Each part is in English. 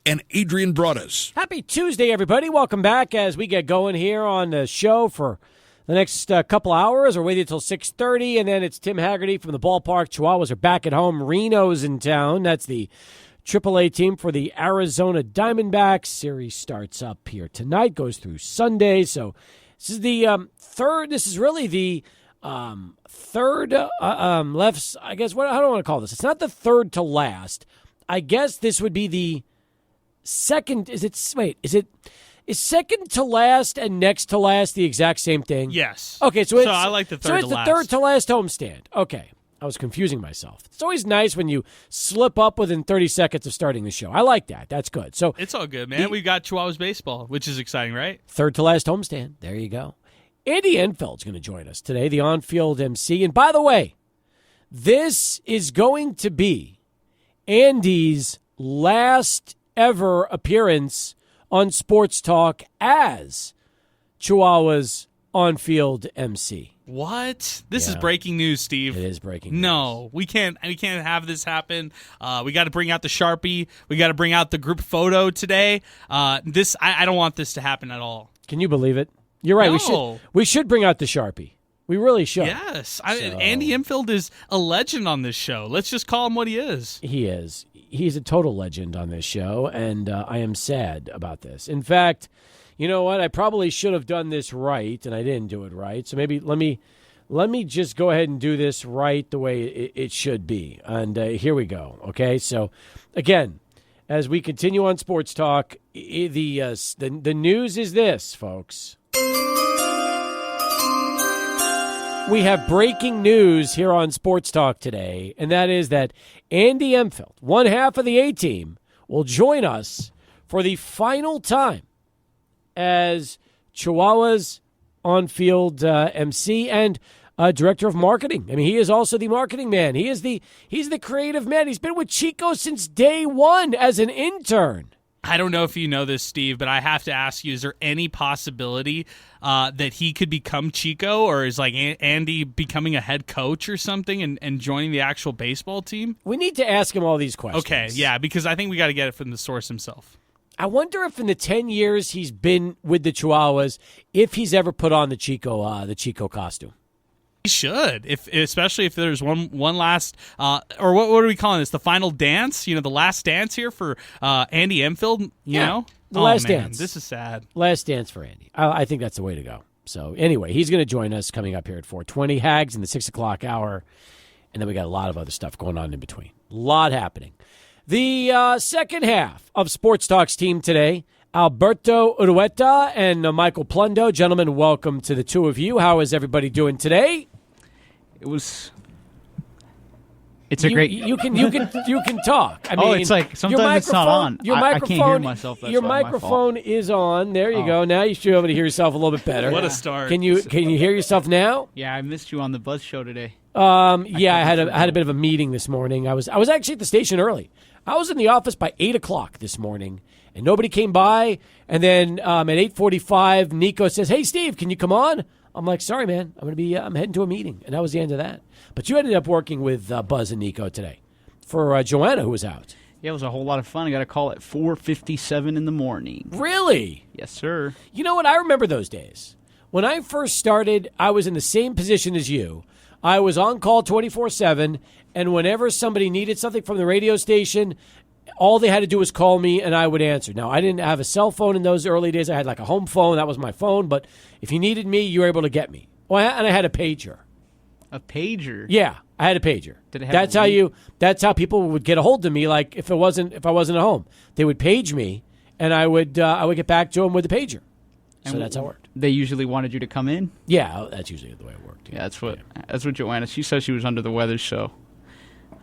and Adrian Broadus. Happy Tuesday, everybody. Welcome back as we get going here on the show for the next couple hours. We're waiting until 6:30, and then it's Tim Haggerty from the ballpark. Chihuahuas are back at home. Reno's in town. That's the AAA team for the Arizona Diamondbacks. Series starts up here tonight, goes through Sunday. So this is the third. This is really the third left. I guess what I don't want to call this. It's not the third to last. I guess this would be the second. Is second to last and next to last the exact same thing? Yes. Okay, so I like the third to last. So it's the third to last homestand. Okay. I was confusing myself. It's always nice when you slip up within 30 seconds of starting the show. I like that. That's good. So it's all good, man. We've got Chihuahuas baseball, which is exciting, right? Third to last homestand. There you go. Andy Imfeld's going to join us today, the on-field MC. And by the way, this is going to be Andy's last ever appearance on Sports Talk as Chihuahua's on-field MC. What? This is breaking news, Steve. It is breaking news. No, we can't have this happen. We got to bring out the Sharpie. We got to bring out the group photo today. I don't want this to happen at all. Can you believe it? You're right. No. We should bring out the Sharpie. We really should. Yes. Andy Imfeld is a legend on this show. Let's just call him what he is. He is. He's a total legend on this show, and I am sad about this. In fact, you know what? I probably should have done this right, and I didn't do it right. So maybe let me just go ahead and do this right the way it should be. And here we go. Okay. So again, as we continue on Sports Talk, the news is this, folks. We have breaking news here on Sports Talk today, and that is that Andy Imfeld, one half of the A-Team, will join us for the final time as Chihuahua's on-field MC and director of marketing. I mean, he is also the marketing man. He's the creative man. He's been with Chico since day one as an intern. I don't know if you know this, Steve, but I have to ask you, is there any possibility that he could become Chico, or is like Andy becoming a head coach or something and joining the actual baseball team? We need to ask him all these questions. Okay, yeah, because I think we got to get it from the source himself. I wonder if in the 10 years he's been with the Chihuahuas, if he's ever put on the Chico costume. He should, especially if there's one last, or what are we calling this? The final dance? You know, the last dance here for Andy Imfeld. You know, the last dance. This is sad. Last dance for Andy. I think that's the way to go. So anyway, he's going to join us coming up here at 4:20. Hags in the 6 o'clock hour, and then we got a lot of other stuff going on in between. A lot happening. The second half of Sports Talk's team today. Alberto Urueta and Michael Plundo. Gentlemen, welcome to the two of you. How is everybody doing today? It's a great. You can talk. I mean, it's like sometimes it's not on. I can't hear myself. That's your microphone is on. There you go. Now you should be able to hear yourself a little bit better. What a start! Can you hear yourself now? Yeah, I missed you on the Buzz show today. I had a bit of a meeting this morning. I was actually at the station early. I was in the office by 8 o'clock this morning, and nobody came by. And then at 8:45, Nico says, "Hey, Steve, can you come on?" I'm like, "Sorry, man. I'm heading to a meeting," and that was the end of that. But you ended up working with Buzz and Nico today for Joanna, who was out. Yeah, it was a whole lot of fun. I got a call at 4:57 in the morning. Really? Yes, sir. You know what? I remember those days. When I first started, I was in the same position as you. I was on call 24/7, and whenever somebody needed something from the radio station, all they had to do was call me, and I would answer. Now, I didn't have a cell phone in those early days. I had like a home phone. That was my phone. But if you needed me, you were able to get me. Well, and I had a pager. A pager? Yeah, I had a pager. Did it have That's how people would get a hold of me. Like if I wasn't at home, they would page me, and I would get back to them with the pager. So that's how it worked. They usually wanted you to come in? Yeah, that's usually the way it worked. Yeah, that's what Joanna. She said she was under the weather, so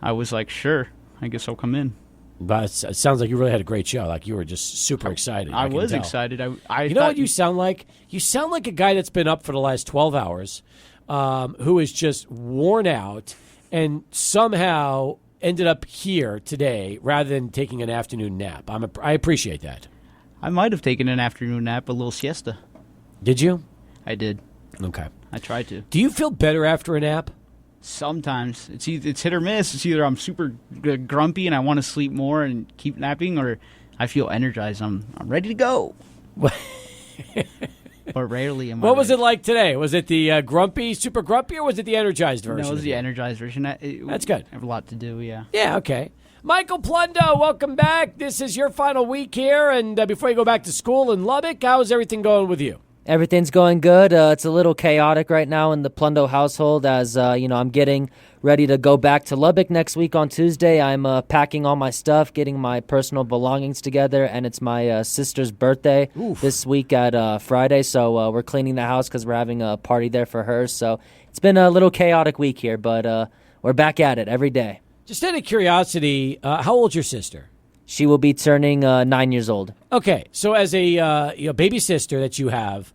I was like, sure, I guess I'll come in. But it sounds like you really had a great show. Like you were just super excited. I was excited. You know what you sound like? You sound like a guy that's been up for the last 12 hours, who is just worn out and somehow ended up here today rather than taking an afternoon nap. I appreciate that. I might have taken an afternoon nap, a little siesta. Did you? I did. Okay. I tried to. Do you feel better after a nap? Sometimes. It's hit or miss. It's either I'm super grumpy and I want to sleep more and keep napping, or I feel energized. I'm ready to go. But rarely am I. What was it like today? Was it the grumpy, super grumpy, or was it the energized version? No, it was the energized version. That's good. I have a lot to do, yeah. Yeah, okay. Michael Plundo, welcome back. This is your final week here, and before you go back to school in Lubbock, how's everything going with you? Everything's going good. It's a little chaotic right now in the Plundo household as, I'm getting ready to go back to Lubbock next week on Tuesday. I'm packing all my stuff, getting my personal belongings together, and it's my sister's birthday this week at Friday, so we're cleaning the house because we're having a party there for her. So it's been a little chaotic week here, but we're back at it every day. Just out of curiosity, how old's your sister? She will be turning 9 years old. Okay, so as a baby sister that you have,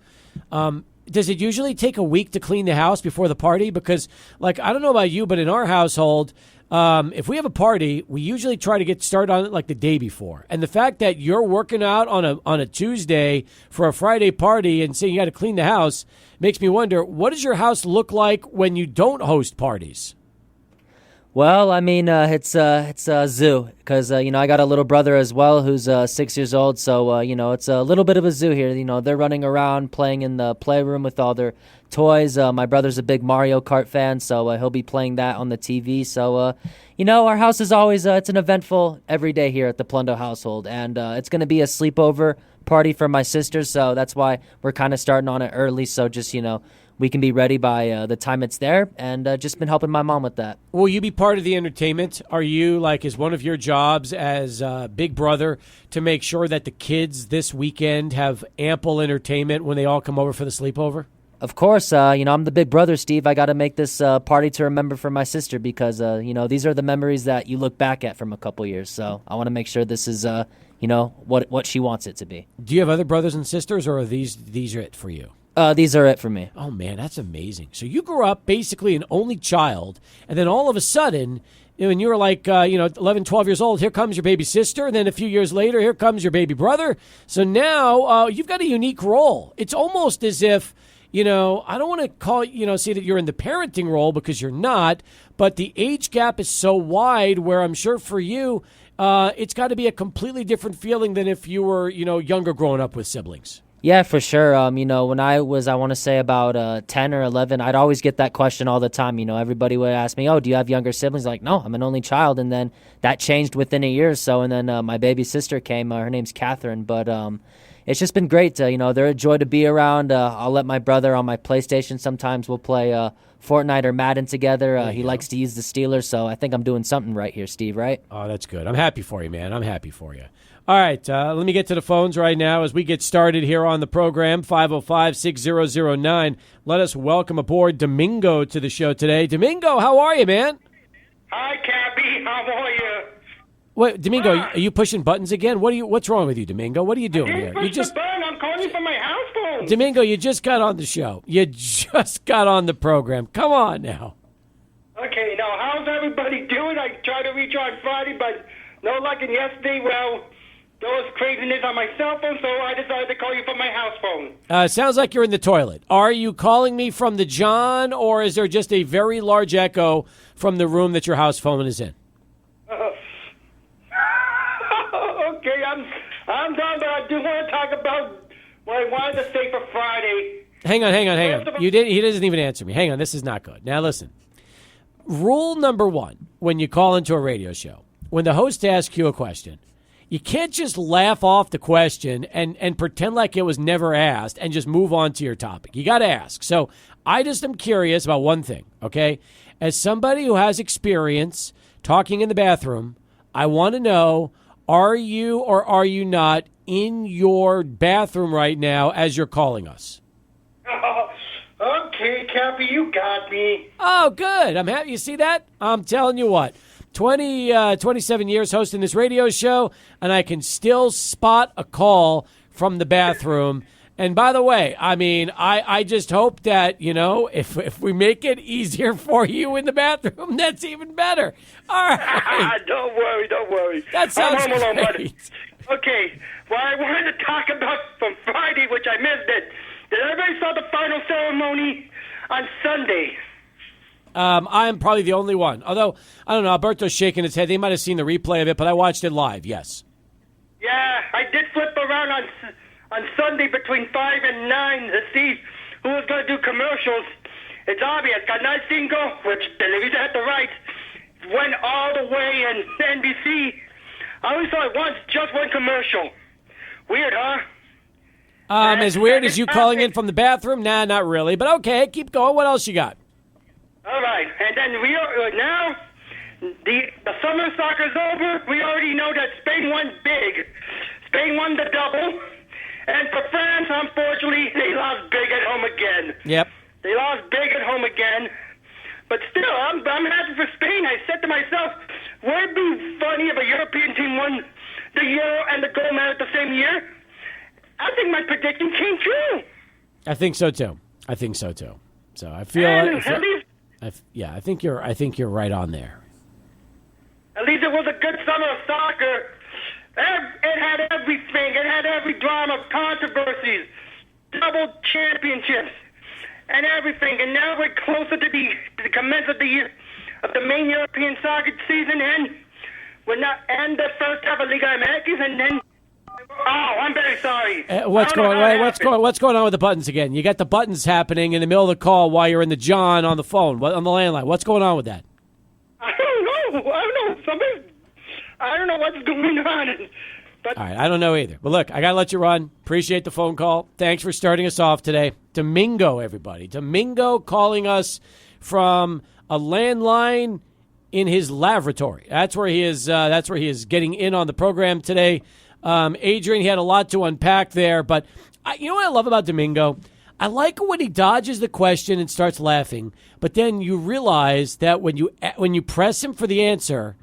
does it usually take a week to clean the house before the party? Because, like, I don't know about you, but in our household, if we have a party, we usually try to get started on it like the day before. And the fact that you're working out on a Tuesday for a Friday party and saying you got to clean the house makes me wonder, what does your house look like when you don't host parties? Well, I mean, it's a zoo because, I got a little brother as well who's 6 years old. So, it's a little bit of a zoo here. They're running around playing in the playroom with all their toys. My brother's a big Mario Kart fan, so he'll be playing that on the TV. So, our house is always it's an eventful every day here at the Plundo household. And it's going to be a sleepover party for my sister. So that's why we're kind of starting on it early. So just, we can be ready by the time it's there, and just been helping my mom with that. Will you be part of the entertainment? Are you, is one of your jobs as big brother to make sure that the kids this weekend have ample entertainment when they all come over for the sleepover? Of course, I'm the big brother, Steve. I got to make this party to remember for my sister because, these are the memories that you look back at from a couple years. So I want to make sure this is, what she wants it to be. Do you have other brothers and sisters, or are these are it for you? These are it for me. Oh, man, that's amazing. So you grew up basically an only child, and then all of a sudden, when you were 11, 12 years old, here comes your baby sister, and then a few years later, here comes your baby brother. So now you've got a unique role. It's almost as if, I don't want to say that you're in the parenting role because you're not, but the age gap is so wide where I'm sure for you, it's got to be a completely different feeling than if you were, younger growing up with siblings. Yeah, for sure. When I was, I want to say about 10 or 11, I'd always get that question all the time. Everybody would ask me, oh, do you have younger siblings? Like, no, I'm an only child. And then that changed within a year or so. And then my baby sister came. Her name's Catherine. But it's just been great. They're a joy to be around. I'll let my brother on my PlayStation. Sometimes we'll play Fortnite or Madden together. He likes to use the Steelers. So I think I'm doing something right here, Steve, right? Oh, that's good. I'm happy for you, man. I'm happy for you. All right, let me get to the phones right now as we get started here on the program, 505-6009. Let us welcome aboard Domingo to the show today. Domingo, how are you, man? Hi, Cappy. How are you? Wait, Domingo, are you pushing buttons again? What's wrong with you, Domingo? What are you doing here? You just the button. I'm calling from my house phone. Domingo, you just got on the show. You just got on the program. Come on now. Okay, now how's everybody doing? I tried to reach you on Friday, but no luck. And yesterday, well, there was craziness on my cell phone, so I decided to call you from my house phone. Sounds like you're in the toilet. Are you calling me from the John, or is there just a very large echo from the room that your house phone is in? Okay, I'm done, but I do want to talk about what I wanted to say for Friday. Hang on. He doesn't even answer me. Hang on, this is not good. Now listen. Rule number one, when you call into a radio show, when the host asks you a question, you can't just laugh off the question and pretend like it was never asked and just move on to your topic. You got to ask. So I just am curious about one thing, okay? As somebody who has experience talking in the bathroom, I want to know, are you or are you not in your bathroom right now as you're calling us? Okay, Cappy, you got me. Oh, good. I'm happy. You see that? I'm telling you what. 27 years hosting this radio show, and I can still spot a call from the bathroom. And by the way, I mean, I just hope that, if we make it easier for you in the bathroom, that's even better. All right. Don't worry. That sounds I'm home alone, great. buddy. Okay, well, I wanted to talk about from Friday, which I missed it. Did everybody saw the final ceremony on Sunday? I'm probably the only one. Although, I don't know, Alberto's shaking his head. They might have seen the replay of it, but I watched it live, yes. Yeah, I did flip around on Sunday between 5 and 9 to see who was going to do commercials. It's obvious. Canal 5, which Televisa had the rights, went all the way, and NBC, I only saw it once, just one commercial. Weird, huh? As weird as you calling in from the bathroom? Nah, not really. But okay, keep going. What else you got? All right, and then now the summer soccer's over. We already know that Spain won big. Spain won the double. And for France, unfortunately, they lost big at home again. Yep. They lost big at home again. But still, I'm happy for Spain. I said to myself, would it be funny if a European team won the Euro and the gold medal at the same year? I think my prediction came true. I think so too. So I feel. I think you're right on there. At least it was a good summer of soccer. It had everything. It had every drama, controversies, double championships, and everything. And now we're closer to the commence of the main European soccer season, and we're not end the first half of Liga MX, and then. Oh, I'm very sorry. What's going on with the buttons again? You got the buttons happening in the middle of the call while you're in the John on the phone, on the landline. What's going on with that? I don't know. I don't know what's going on. But all right, I don't know either. But look, I got to let you run. Appreciate the phone call. Thanks for starting us off today. Domingo, everybody. Domingo calling us from a landline in his lavatory. That's where he is. That's where he is getting in on the program today. Adrian, he had a lot to unpack there, but you know what I love about Domingo? I like when he dodges the question and starts laughing, but then you realize that when you press him for the answer,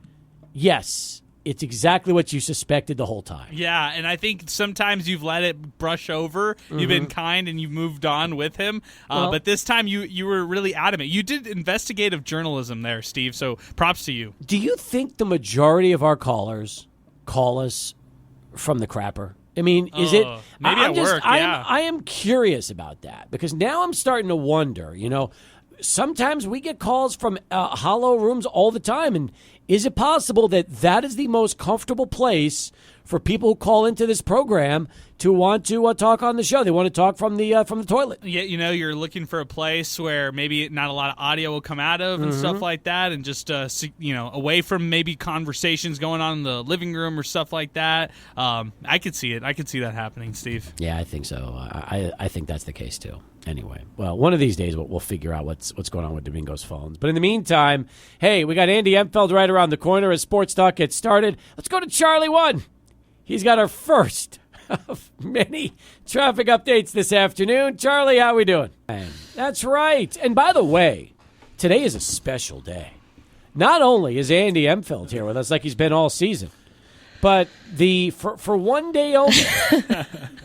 yes, it's exactly what you suspected the whole time. Yeah, and I think sometimes you've let it brush over. Mm-hmm. You've been kind and you've moved on with him. But this time you were really adamant. You did investigative journalism there, Steve, so props to you. Do you think the majority of our callers call us from the crapper? I mean, is it maybe at work? Yeah, I am curious about that because now I'm starting to wonder. You know, sometimes we get calls from hollow rooms all the time, and is it possible that is the most comfortable place for people who call into this program to want to talk on the show? They want to talk from the toilet. Yeah, you know, you're looking for a place where maybe not a lot of audio will come out of and stuff like that, and just away from maybe conversations going on in the living room or stuff like that. I could see it. I could see that happening, Steve. Yeah, I think so. I think that's the case too. Anyway, well, one of these days we'll figure out what's going on with Domingo's phones. But in the meantime, hey, we got Andy Imfeld right around the corner as Sports Talk gets started. Let's go to Charlie 1. He's got our first of many traffic updates this afternoon. Charlie, how we doing? That's right. And by the way, today is a special day. Not only is Andy Imfeld here with us like he's been all season, but for one day only,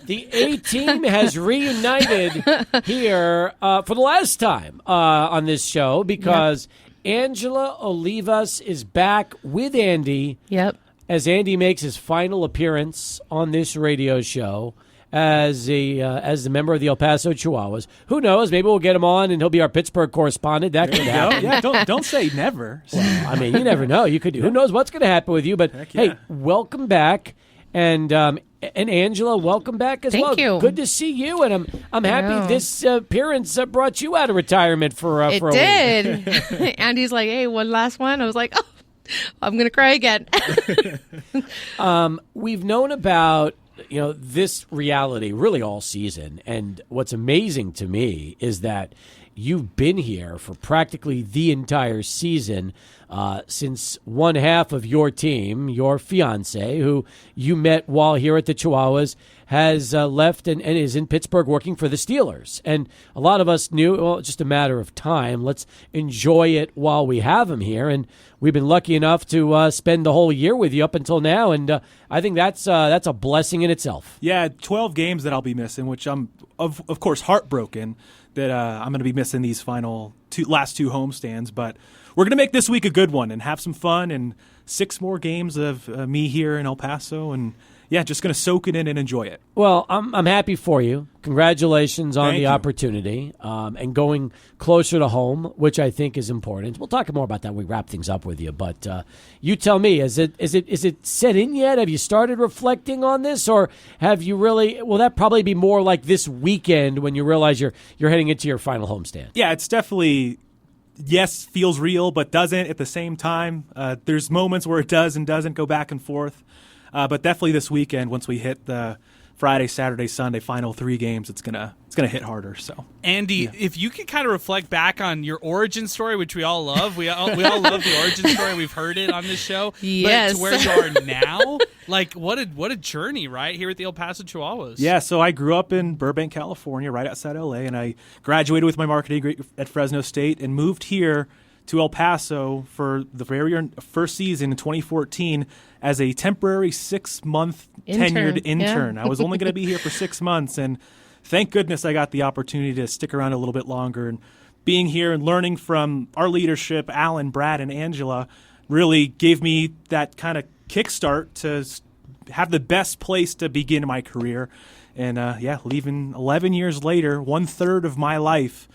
the A-team has reunited here for the last time on this show because Angela Olivas is back with Andy. Yep. As Andy makes his final appearance on this radio show as a member of the El Paso Chihuahuas. Who knows? Maybe we'll get him on and he'll be our Pittsburgh correspondent. That could happen. Yeah, don't say never. Well, I mean, you never know. You could. Who knows what's going to happen with you? But hey, welcome back, and Angela, welcome back as well. Thank you. Good to see you, and I'm happy this appearance brought you out of retirement for a week. It did. Andy's like, hey, one last one. I was like, oh, I'm going to cry again. We've known about this reality really all season, and what's amazing to me is that you've been here for practically the entire season since one half of your team, your fiance, who you met while here at the Chihuahuas, has left and is in Pittsburgh working for the Steelers. And a lot of us knew, well, it's just a matter of time. Let's enjoy it while we have him here. And we've been lucky enough to spend the whole year with you up until now. And I think that's a blessing in itself. Yeah, 12 games that I'll be missing, which I'm, of course, heartbroken that I'm going to be missing these last two homestands. But we're going to make this week a good one and have some fun and 6 more games of me here in El Paso and yeah, just going to soak it in and enjoy it. Well, I'm happy for you. Congratulations on Thank the you. opportunity and going closer to home, which I think is important. We'll talk more about that when we wrap things up with you. But you tell me, is it set in yet? Have you started reflecting on this, or have you really? Will that probably be more like this weekend when you realize you're heading into your final homestand? Yeah, it's definitely, yes, feels real, but doesn't at the same time. There's moments where it does and doesn't, go back and forth. But definitely this weekend, once we hit the Friday, Saturday, Sunday final 3 games, it's gonna hit harder. So, Andy, if you could kind of reflect back on your origin story, which we all love, we all love the origin story. We've heard it on this show. Yes. But to where you are now, like what a journey, right here at the El Paso Chihuahuas. yeah, so I grew up in Burbank, California, right outside LA, and I graduated with my marketing degree at Fresno State and moved here to El Paso for the very first season in 2014 as a temporary 6-month tenured intern. Yeah. I was only going to be here for 6 months, and thank goodness I got the opportunity to stick around a little bit longer. And being here and learning from our leadership, Alan, Brad, and Angela, really gave me that kind of kickstart to have the best place to begin my career. And leaving 11 years later, 1/3 of my life,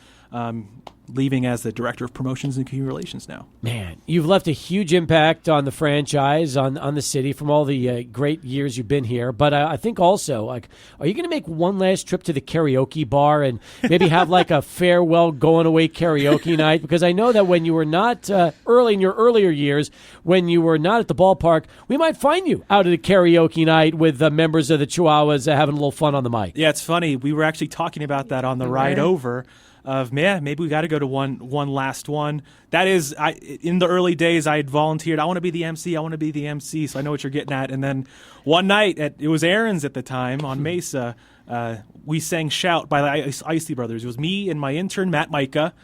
leaving as the director of promotions and community relations now. Man, you've left a huge impact on the franchise, on the city from all the great years you've been here. But I think also, like, are you going to make one last trip to the karaoke bar and maybe have like a farewell going away karaoke night? Because I know that when you were not early in your earlier years, when you were not at the ballpark, we might find you out at a karaoke night with members of the Chihuahuas having a little fun on the mic. Yeah, it's funny. We were actually talking about that on the ride over. Maybe we got to go to one last one. That is, in the early days, I had volunteered. I want to be the MC. I want to be the MC. So I know what you're getting at. And then one night, it was Aaron's at the time on Mesa. We sang "Shout" by the Isley Brothers. It was me and my intern Matt Micah.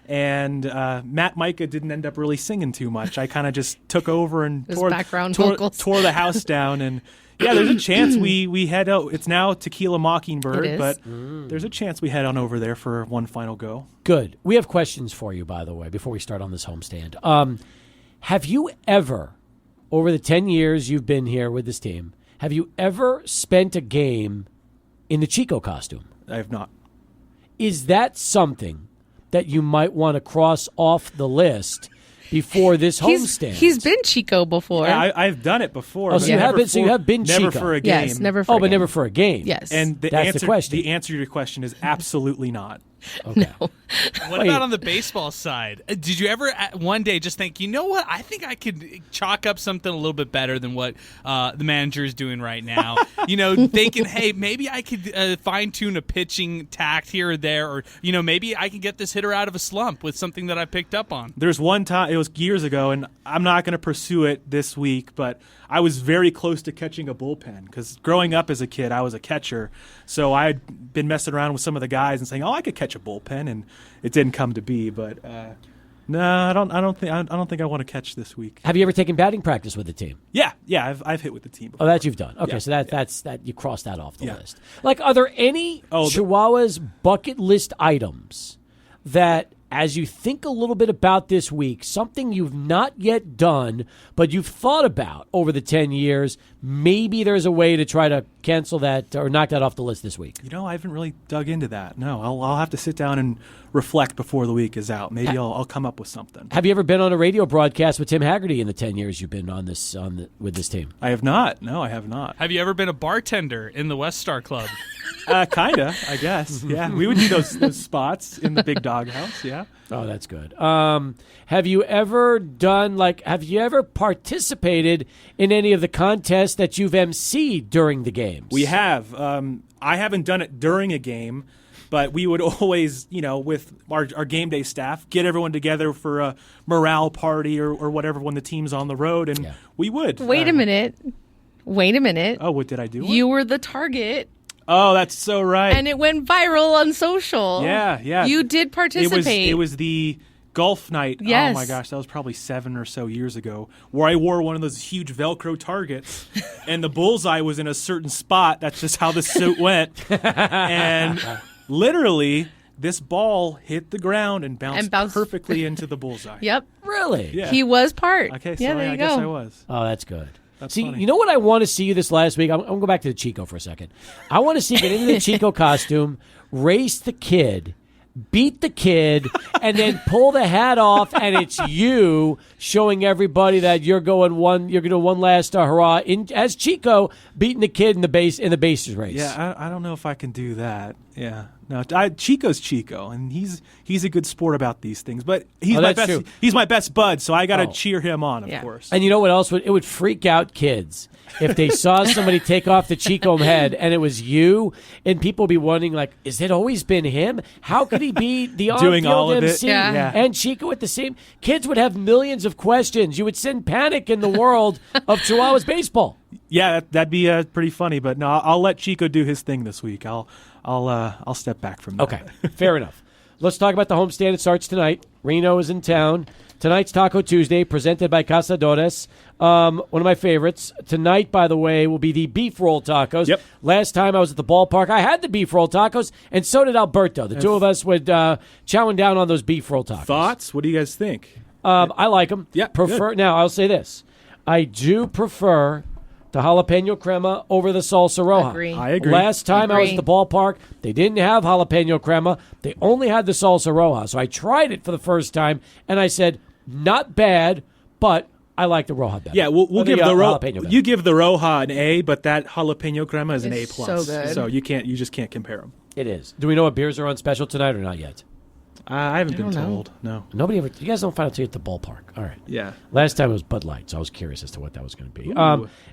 And Matt Micah didn't end up really singing too much. I kind of just took over and tore the house down. And yeah, there's a chance we head out. It's now Tequila Mockingbird, but there's a chance we head on over there for one final go. Good. We have questions for you, by the way, before we start on this homestand. Have you ever, over the 10 years you've been here with this team, have you ever spent a game in the Chico costume? I have not. Is that something that you might want to cross off the list before this homestand? He's been Chico before. Yeah, I've done it before. Oh, so you have been Chico. Never for a game. Yes, never for a game. But never for a game. Yes. And That's the question. The answer to your question is absolutely not. Okay. No. What about on the baseball side? Did you ever one day just think, you know what? I think I could chalk up something a little bit better than what the manager is doing right now. Thinking, hey, maybe I could fine tune a pitching tact here or there, or maybe I can get this hitter out of a slump with something that I picked up on. There's one time, it was years ago, and I'm not going to pursue it this week, but I was very close to catching a bullpen because growing up as a kid, I was a catcher. So I had been messing around with some of the guys and saying, "Oh, I could catch a bullpen," and it didn't come to be. But no, I don't think I want to catch this week. Have you ever taken batting practice with the team? Yeah, I've hit with the team before. Oh, that you've done. Okay, Yeah, so that's that. You crossed that off the Yeah. list. Like, are there any Chihuahuas bucket list items that, as you think a little bit about this week, something you've not yet done, but you've thought about over the 10 years, maybe there's a way to try to cancel that or knock that off the list this week? I haven't really dug into that. No, I'll have to sit down and reflect before the week is out. Maybe I'll come up with something. Have you ever been on a radio broadcast with Tim Haggerty in the 10 years you've been on with this team? I have not. No, I have not. Have you ever been a bartender in the West Star Club? Kinda, I guess. Yeah, we would do those spots in the big doghouse. Yeah. Oh, that's good. Have you ever participated in any of the contests that you've emceed during the games? We have. I haven't done it during a game, but we would always, with our game day staff, get everyone together for a morale party or whatever when the team's on the road, and we would. Wait a minute. Oh, what did I do? You were the target. Oh, that's so right. And it went viral on social. Yeah. You did participate. It was the golf night. Yes. Oh my gosh, that was probably 7 or so years ago, where I wore one of those huge Velcro targets, and the bullseye was in a certain spot. That's just how the suit went. And literally, this ball hit the ground and bounced perfectly into the bullseye. Yep. Really? Yeah. He was part. Okay, so yeah, there you I go. guess I was. Oh, that's good. That's See, funny. you know what I want to see you this last week? I'm going to go back to the Chico for a second. I want to see you get into the Chico costume, race the kid, beat the kid, and then pull the hat off, and it's you showing everybody that you're going to one last hurrah as Chico beating the kid in the bases race. Yeah, I don't know if I can do that. Yeah, no, Chico's Chico, and he's a good sport about these things. But he's my best. True. He's my best bud, so I got to cheer him on, of course. And you know what else? It would freak out kids if they saw somebody take off the Chico head and it was you, and people would be wondering, like, is it always been him? How could he be the doing all on-field of MC it? Yeah. and Chico at the same? Kids would have millions of questions. You would send panic in the world of Chihuahuas baseball. Yeah, that'd be pretty funny. But no, I'll let Chico do his thing this week. I'll step back from that. Okay, fair enough. Let's talk about the homestand. It starts tonight. Reno is in town. Tonight's Taco Tuesday, presented by Cazadores. One of my favorites. Tonight, by the way, will be the beef roll tacos. Yep. Last time I was at the ballpark, I had the beef roll tacos, and so did Alberto. The two of us would chowing down on those beef roll tacos. Thoughts? What do you guys think? I like them. Yeah, Good. Now, I'll say this. I do prefer the jalapeno crema over the salsa roja. I agree. Last time I was at the ballpark, they didn't have jalapeno crema. They only had the salsa roja. So I tried it for the first time, and I said, not bad, but I like the roja better. Yeah, we'll give the jalapeno better. you give the roja an A, but that jalapeno crema is an A+. It's so good. So you just can't compare them. It is. Do we know what beers are on special tonight or not yet? I haven't been don't know. told. No. Nobody ever. You guys don't find out till you at the ballpark. All right. Yeah. Last time it was Bud Light, so I was curious as to what that was going to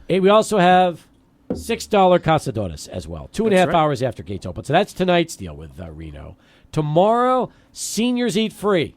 be. We also have $6 Cazadores as well. 2.5 hours after gates open. So that's tonight's deal with Reno. Tomorrow, seniors eat free.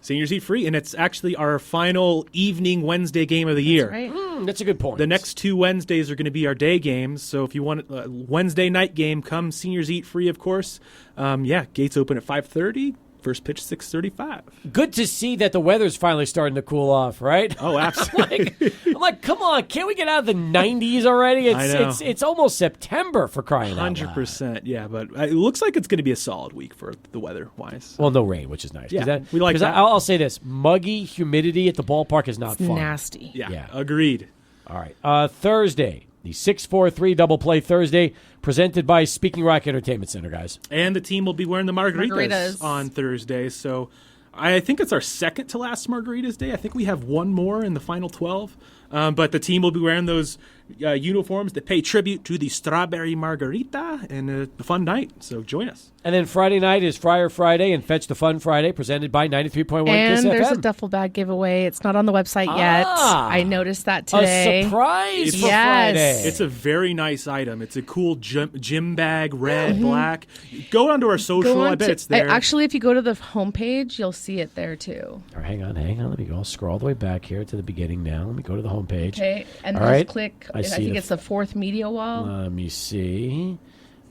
Seniors eat free, and it's actually our final evening Wednesday game of the year. Right. That's a good point. The next 2 Wednesdays are going to be our day games. So if you want a Wednesday night game, come seniors eat free, of course. Gates open at 5:30. First pitch 6:35. Good to see that the weather's finally starting to cool off, right? Oh, absolutely. I'm like, come on, can't we get out of the 90s already? I know. It's almost September for crying out loud. 100%. Yeah, but it looks like it's going to be a solid week for the weather-wise. Well, no rain, which is nice. Yeah, we like that. I'll say this: muggy humidity at the ballpark is not It's fun. nasty. Yeah, agreed. All right, Thursday, the 6-4-3 double play Thursday, presented by Speaking Rock Entertainment Center, guys. And the team will be wearing the margaritas on Thursday. So I think it's our second to last margaritas day. I think we have one more in the final 12. But the team will be wearing those uniforms that pay tribute to the Strawberry Margarita, and a fun night. So join us. And then Friday night is Friar Friday and Fetch the Fun Friday, presented by 93.1 Kiss And there's FM. a duffel bag giveaway. It's not on the website yet. I noticed that today. A surprise for Yes. Friday. It's a very nice item. It's a cool gym bag, red, black. Go onto our social. I bet it's there. Actually, if you go to the homepage, you'll see it there too. All right, hang on. Let me go. I'll scroll all the way back here to the beginning now. Let me go to the homepage. Okay, and All just right. click. I I see think the it's the fourth media wall. Let me see.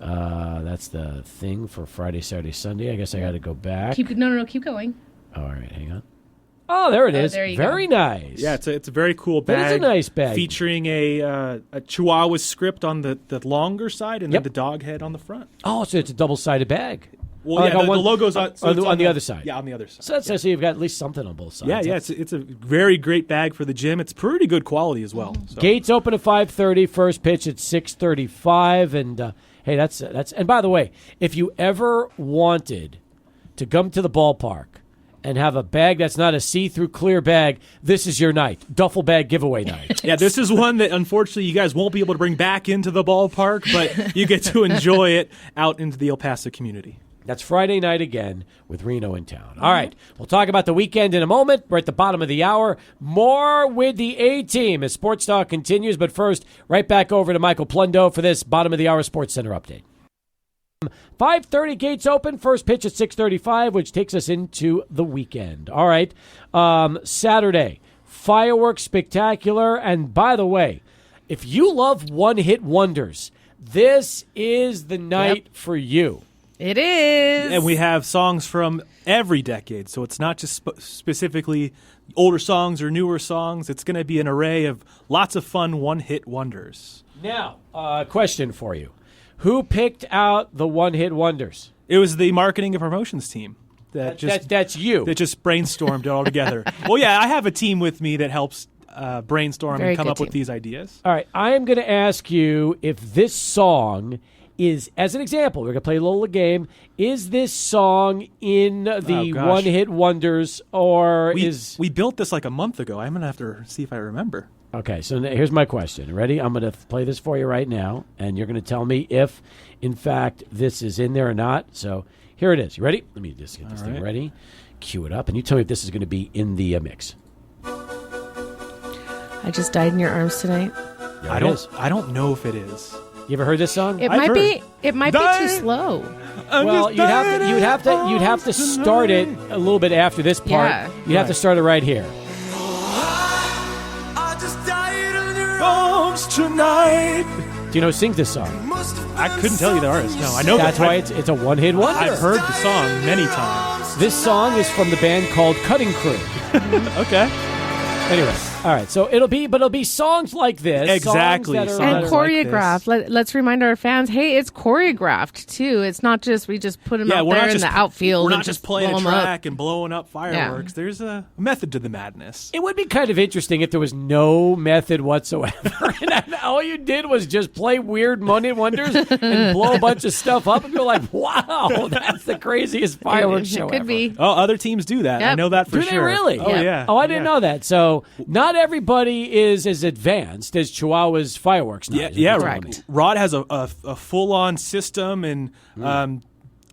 That's the thing for Friday, Saturday, Sunday. I guess I got to go back. Keep going. All right, hang on. Oh, there it is. there you Very go. nice. Yeah, it's a very cool bag. That is a nice bag. Featuring a Chihuahua script on the longer side and Yep. then the dog head on the front. Oh, so it's a double-sided bag. Well, Like yeah, on the one- logo's on, so it's on the other side. Yeah, on the other side. So that's so you've got at least something on both sides. Yeah, it's a very great bag for the gym. It's pretty good quality as well. So. Gates open at 5:30. First pitch at 6:35. And hey, that's. And by the way, if you ever wanted to come to the ballpark and have a bag that's not a see-through clear bag, this is your night. Duffel bag giveaway night. Yeah, this is one that unfortunately you guys won't be able to bring back into the ballpark, but you get to enjoy it out into the El Paso community. That's Friday night again with Reno in town. All right, we'll talk about the weekend in a moment. We're at the bottom of the hour. More with the A-Team as Sports Talk continues. But first, right back over to Michael Plundo for this bottom of the hour Sports Center update. 5:30 gates open. First pitch at 6:35, which takes us into the weekend. All right, Saturday, fireworks spectacular. And by the way, if you love one-hit wonders, this is the night for you. It is. And we have songs from every decade, so it's not just specifically older songs or newer songs. It's going to be an array of lots of fun one-hit wonders. Now, question for you. Who picked out the one-hit wonders? It was the marketing and promotions team that's you. that just brainstormed it all together. Well, yeah, I have a team with me that helps brainstorm Very and come good up with team. these ideas. All right, I am going to ask you if this song is, as an example, we're going to play a little game. Is this song in the gosh. one-hit wonders, or We built this like a month ago. I'm going to have to see if I remember. Okay, so here's my question. Ready? I'm going to play this for you right now, and you're going to tell me if, in fact, this is in there or not. So here it is. You ready? Let me just get this thing ready. Cue it up, and you tell me if this is going to be in the mix. I just died in your arms tonight. There I it don't. is. I don't know if it is. You ever heard this song? It I've might heard. be. It might be too Die. slow. Well, you'd have to start it a little bit after this part. Yeah. You'd have to start it right here. Arms tonight. Do you know who sings this song? I couldn't tell you the artist. No, I know. That's why it's a one-hit wonder. I've heard the song many times. This song is from the band called Cutting Crew. Okay. Anyway, all right. So it'll be songs like this, Exactly. songs that are, And Songs like choreographed. Let's remind our fans, hey, it's choreographed too. It's not just we just put them out we're there not in just the outfield. We're and not just playing blow a 'em up. track and blowing up fireworks. There's a method to the madness. It would be kind of interesting if there was no method whatsoever, and all you did was just play weird one-hit wonders and blow a bunch of stuff up, and be like, "Wow, that's the craziest fireworks show It could ever." be. Oh, other teams do that. I Yep. know that for Do sure. they really? Oh, Yep. yeah. Oh, I didn't know that. So not everybody is as advanced as Chihuahua's fireworks. Yeah, knowledge. yeah. That's what I mean. Rod has a full-on system and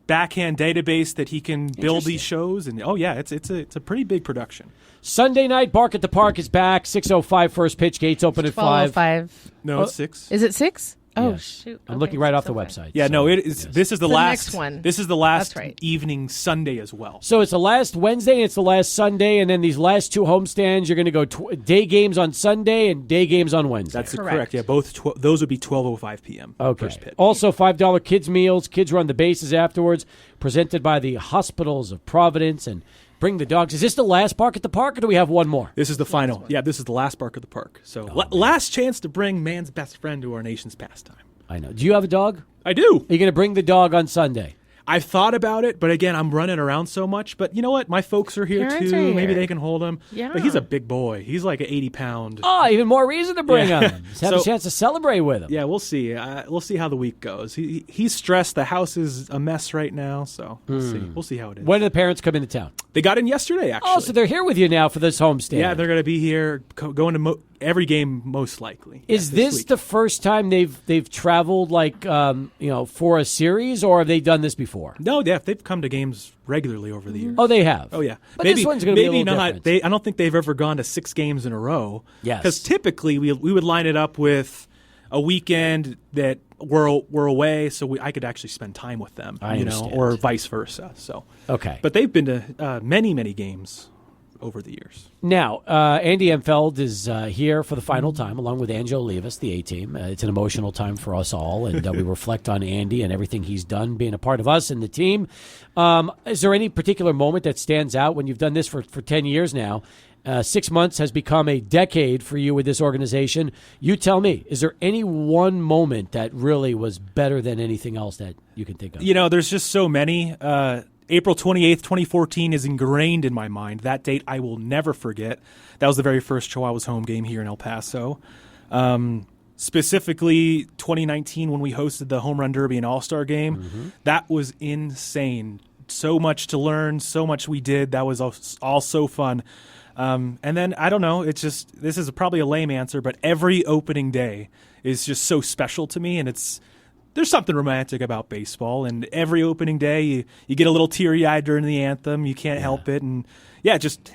backhand database that he can build these shows. And it's a pretty big production. Sunday night, Bark at the Park is back. 6:05 first pitch. Gates open at 5. 12:05. No, it's 6. Is it 6? Oh Yes. shoot! I'm Okay, looking right off the 6:05. website. Yeah, so, no, it is. yes. This is the The last next one. This is the last That's right. evening Sunday as well. So it's the last Wednesday and it's the last Sunday, and then these last two homestands, you're going to go day games on Sunday and day games on Wednesday. That's Correct. correct. Yeah, both those would be 12:05 p.m. Okay. First pitch. Also, $5 kids meals. Kids run the bases afterwards. Presented by the Hospitals of Providence and Bring the Dogs. Is this the last Bark at the Park, or do we have one more? This is the final. Yeah, this is the last Bark of the Park. So last chance to bring man's best friend to our nation's pastime. I know. Do you have a dog? I do. Are you going to bring the dog on Sunday? I've thought about it, but again, I'm running around so much. But you know what? My folks are here Parents too. are here. Maybe they can hold him. Yeah. But he's a big boy. He's like an 80-pound. Oh, even more reason to bring Yeah. him. Just have a So- chance to celebrate with him. Yeah, we'll see. We'll see how the week goes. He's stressed. The house is a mess right now, so we'll see. We'll see how it is. When do the parents come into town? They got in yesterday, actually. Oh, so they're here with you now for this homestand. yeah, they're going to be here, going to every game most likely. Is Yeah, this week. the first time they've traveled for a series, or have they done this before? No, they've come to games regularly over the years. Oh, they have. Oh yeah, But this one's going to be a maybe little not. different. I don't think they've ever gone to 6 games in a row. Yes. because typically we would line it up with a weekend that we're away, so I could actually spend time with them. I understand. or vice versa. So Okay. but they've been to many games over the years. Now, Andy Imfeld is here for the final time, along with Angelo Levis, the A-team. It's an emotional time for us all, and we reflect on Andy and everything he's done, being a part of us and the team. Is there any particular moment that stands out when you've done this for 10 years now? 6 months has become a decade for you with this organization. You tell me, is there any one moment that really was better than anything else that you can think of? You know, there's just so many. April 28th, 2014 is ingrained in my mind. That date I will never forget. That was the very first Chihuahuas home game here in El Paso. Specifically, 2019 when we hosted the Home Run Derby and All-Star Game. That was insane. So much to learn, so much we did. That was all so fun. And then, I don't know, it's just, this is probably a lame answer, but every opening day is just so special to me, and there's something romantic about baseball, and every opening day you get a little teary-eyed during the anthem. You can't help it, and just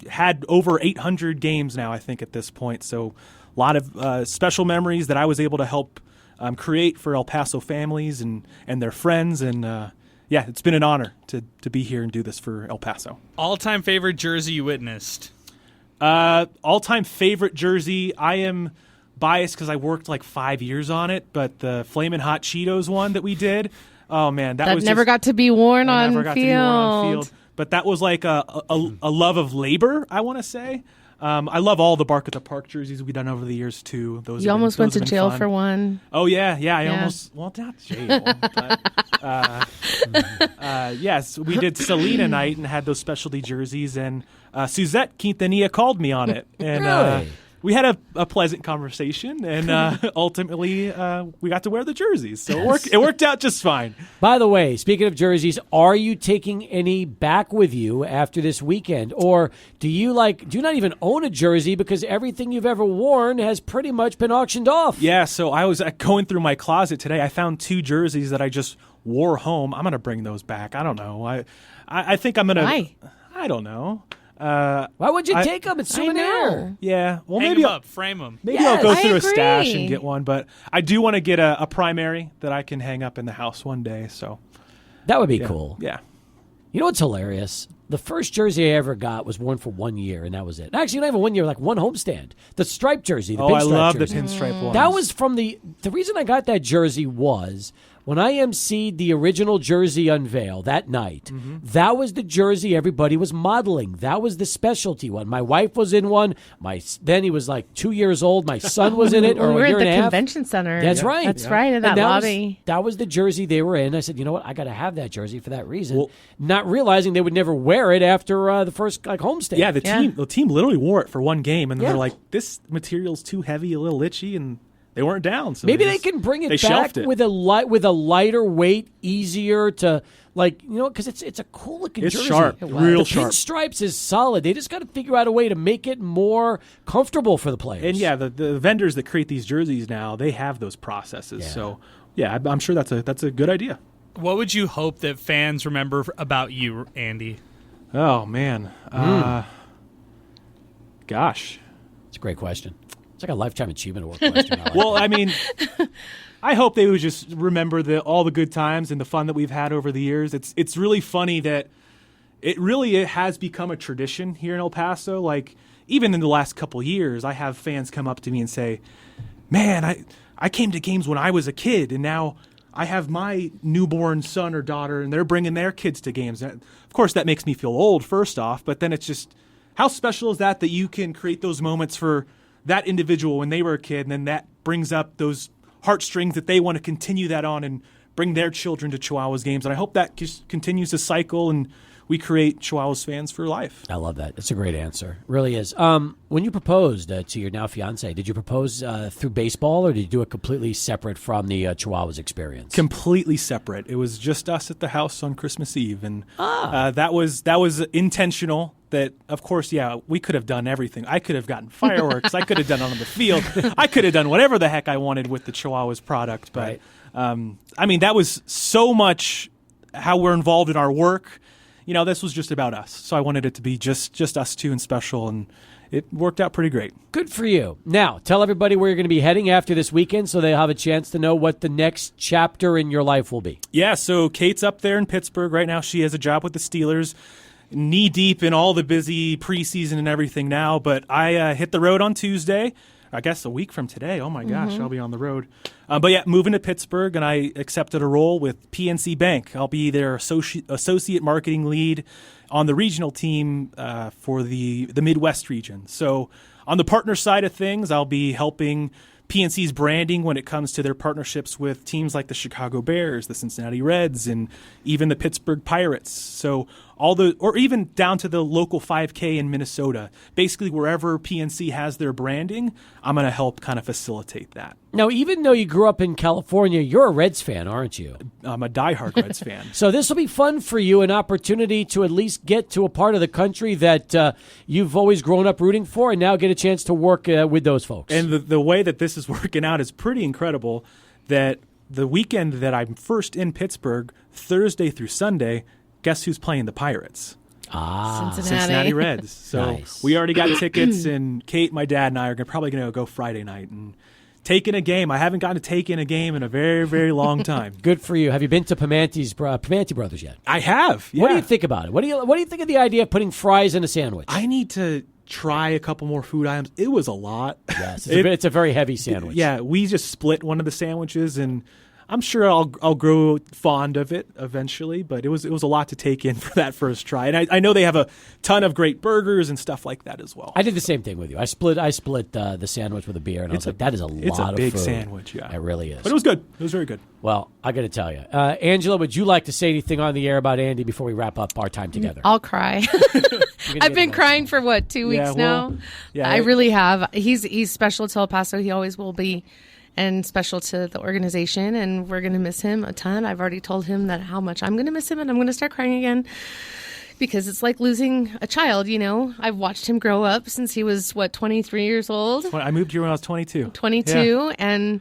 had over 800 games now, I think, at this point. So a lot of special memories that I was able to help create for El Paso families and their friends, and it's been an honor to be here and do this for El Paso. All-time favorite jersey you witnessed? All-time favorite jersey, I am biased because I worked like 5 years on it, but the Flamin' Hot Cheetos one that we did, oh man, that was never just, got to be worn I on never got to be worn on field. But that was like a love of labor, I want to say. I love all the Bark at the Park jerseys we've done over the years too. You almost went to jail for one. Oh yeah, I almost, well, not jail, but yes, we did Selena night and had those specialty jerseys, and Suzette Quintanilla called me on it, and Really? we had a pleasant conversation, and ultimately we got to wear the jerseys. So it worked out just fine. By the way, speaking of jerseys, are you taking any back with you after this weekend? Or do you not even own a jersey because everything you've ever worn has pretty much been auctioned off? Yeah, so I was going through my closet today. I found 2 jerseys that I just wore home. I'm going to bring those back. I don't know. I think I'm going to. Why? I don't know. Why would you take them? It's I souvenir. know. Yeah. Well, Hang maybe them up, frame them. Maybe Yes. I'll go I through a agree. stash and get one, but I do want to get a primary that I can hang up in the house one day. So That would be yeah. cool. Yeah. You know what's hilarious? The first jersey I ever got was worn for 1 year, and that was it. Actually, not even 1 year, like one homestand. The striped jersey, the Oh, I pinstripe love jersey. the pinstripe ones. That was from the reason I got that jersey was when I emceed the original jersey unveil that night. Mm-hmm. That was the jersey everybody was modeling. That was the specialty one. My wife was in one. Then he was like 2 years old. My son was in it, or we were a year at the and a half. convention center. That's right. That's right, in that And lobby. that was the jersey they were in. I said, you know what? I got to have that jersey for that reason. Well- Not realizing they would never wear it after the first homestand. Yeah, the team literally wore it for one game, and then Yeah. they're like, "This material's too heavy, a little itchy," and they weren't down. So Maybe they just- can bring it they back shelved it. with a lighter weight, easier to because it's a cool looking It's jersey. sharp, It was. real The sharp. pinstripes is solid. They just got to figure out a way to make it more comfortable for the players. And yeah, the vendors that create these jerseys now, they have those processes. Yeah. So yeah, I'm sure that's a good idea. What would you hope that fans remember about you, Andy? Oh man, gosh. it's a great question. It's like a lifetime achievement award question. I like Well, I mean, I hope they would just remember all the good times and the fun that we've had over the years. It's really funny that it has become a tradition here in El Paso. Like even in the last couple years, I have fans come up to me and say, "Man, I came to games when I was a kid, and now I have my newborn son or daughter, and they're bringing their kids to games." And of course, that makes me feel old, first off, but then it's just how special is that you can create those moments for that individual when they were a kid, and then that brings up those heartstrings that they want to continue that on and bring their children to Chihuahuas games. And I hope that just continues to cycle and we create Chihuahuas fans for life. I love that. It's a great answer. It really is. When you proposed to your now fiance, did you propose through baseball, or did you do it completely separate from the Chihuahuas experience? Completely separate. It was just us at the house on Christmas Eve, and that was intentional. That, of course, yeah, we could have done everything. I could have gotten fireworks. I could have done it on the field. I could have done whatever the heck I wanted with the Chihuahuas product. But, Right. I mean, that was so much how we're involved in our work. You know, this was just about us. So I wanted it to be just us two and special, and it worked out pretty great. Good for you. Now, tell everybody where you're going to be heading after this weekend so they'll have a chance to know what the next chapter in your life will be. Yeah, so Kate's up there in Pittsburgh right now. She has a job with the Steelers, knee deep in all the busy preseason and everything now. But I hit the road on Tuesday. I guess a week from today. Oh, my gosh, I'll be on the road. But, yeah, moving to Pittsburgh, and I accepted a role with PNC Bank. I'll be their associate marketing lead on the regional team for the Midwest region. So on the partner side of things, I'll be helping PNC's branding when it comes to their partnerships with teams like the Chicago Bears, the Cincinnati Reds, and even the Pittsburgh Pirates. So or even down to the local 5K in Minnesota. Basically, wherever PNC has their branding, I'm going to help kind of facilitate that. Now, even though you grew up in California, you're a Reds fan, aren't you? I'm a diehard Reds fan. So this will be fun for you, an opportunity to at least get to a part of the country that you've always grown up rooting for and now get a chance to work with those folks. And the way that this is working out is pretty incredible, that the weekend that I'm first in Pittsburgh, Thursday through Sunday, guess who's playing the Pirates? Cincinnati Reds. So Nice. we already got tickets, and Kate, my dad, and I are probably going to go Friday night and take in a game. I haven't gotten to take in a game in a very, very long time. Good for you. Have you been to Pamanti Brothers yet? I have. Yeah. What do you think about it? What do you think of the idea of putting fries in a sandwich? I need to try a couple more food items. It was a lot. Yes, it's a very heavy sandwich. Yeah, we just split one of the sandwiches, and I'm sure I'll grow fond of it eventually, but it was a lot to take in for that first try. And I know they have a ton of great burgers and stuff like that as well. I did the same thing with you. I split the sandwich with a beer, and I was like, that is a lot of food. It's a big sandwich, yeah. It really is. But it was good. It was very good. Well, I got to tell you. Angela, would you like to say anything on the air about Andy before we wrap up our time together? I'll cry. I've been crying for 2 weeks now? Yeah, I really have. He's special to El Paso. He always will be. And special to the organization, and we're going to miss him a ton. I've already told him that how much I'm going to miss him, and I'm going to start crying again because it's like losing a child, I've watched him grow up since he was, 23 years old? I moved here when I was 22. 22, and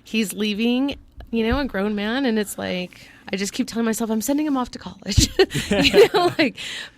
he's leaving, a grown man, and it's like... I just keep telling myself I'm sending him off to college,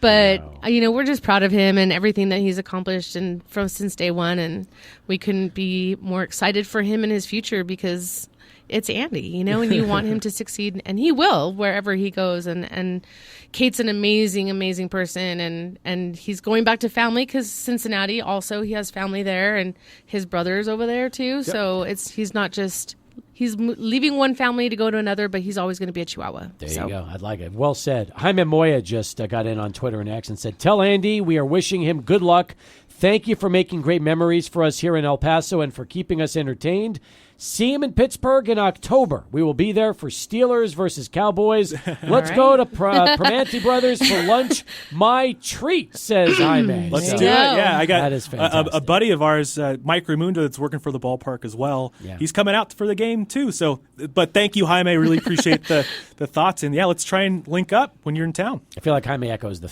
we're just proud of him and everything that he's accomplished and since day one. And we couldn't be more excited for him and his future because it's Andy, and you want him to succeed, and he will wherever he goes. And Kate's an amazing, amazing person. And he's going back to family because Cincinnati also, he has family there and his brother's over there too. Yep. So he's not just... He's leaving one family to go to another, but he's always going to be a Chihuahua. There you go. I like it. Well said. Jaime Moya just got in on Twitter and X and said, "Tell Andy we are wishing him good luck. Thank you for making great memories for us here in El Paso and for keeping us entertained. See him in Pittsburgh in October. We will be there for Steelers versus Cowboys. Let's go to Primanti Brothers for lunch. My treat," says Jaime. Let's do it. Yeah, I got that is fantastic. A buddy of ours, Mike Raimundo, that's working for the ballpark as well. Yeah. He's coming out for the game too. So, but thank you, Jaime. Really appreciate the thoughts. And yeah, let's try and link up when you're in town. I feel like Jaime echoes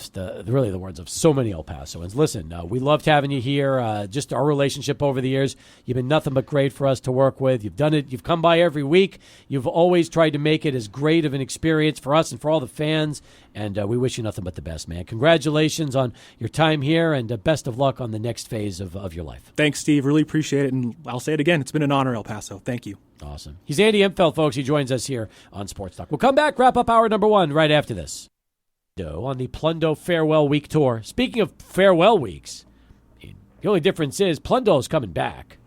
really the words of so many El Pasoans. Listen, we loved having you here. Just our relationship over the years. You've been nothing but great for us to work with. You've done it. You've come by every week. You've always tried to make it as great of an experience for us and for all the fans. And we wish you nothing but the best, man. Congratulations on your time here, and best of luck on the next phase of your life. Thanks, Steve. Really appreciate it. And I'll say it again. It's been an honor, El Paso. Thank you. Awesome. He's Andy Imfeld, folks. He joins us here on Sports Talk. We'll come back, wrap up hour number 1 right after this. On the Plundo Farewell Week Tour. Speaking of farewell weeks, the only difference is Plundo's coming back.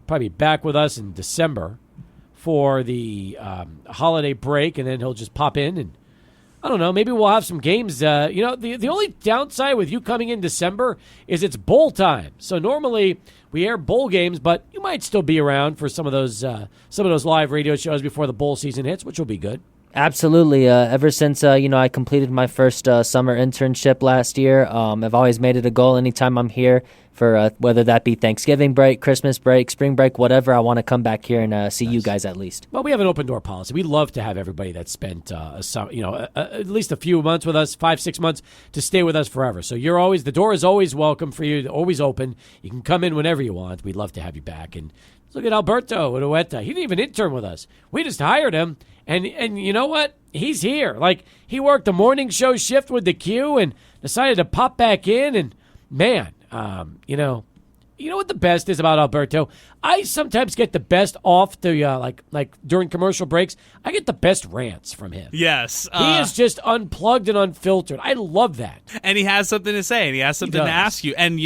Probably back with us in December for the holiday break, and then he'll just pop in, and I don't know, maybe we'll have some games. The only downside with you coming in December is it's bowl time. So normally we air bowl games, but you might still be around for some of those live radio shows before the bowl season hits, which will be good. Absolutely. Ever since I completed my first summer internship last year, I've always made it a goal anytime I'm here for whether that be Thanksgiving break, Christmas break, spring break, whatever. I want to come back here and see you guys at least. Well, we have an open door policy. We love to have everybody that spent at least a few months with us, 5-6 months, to stay with us forever. So the door is always welcome for you, always open. You can come in whenever you want. We'd love to have you back. And look at Alberto Urueta. He didn't even intern with us. We just hired him. And you know what? He's here. Like, he worked the morning show shift with the Q and decided to pop back in. And, man, you know what the best is about Alberto? I sometimes get the best off the, like during commercial breaks. I get the best rants from him. Yes. He is just unplugged and unfiltered. I love that. And he has something to say, and he has something to ask you. And,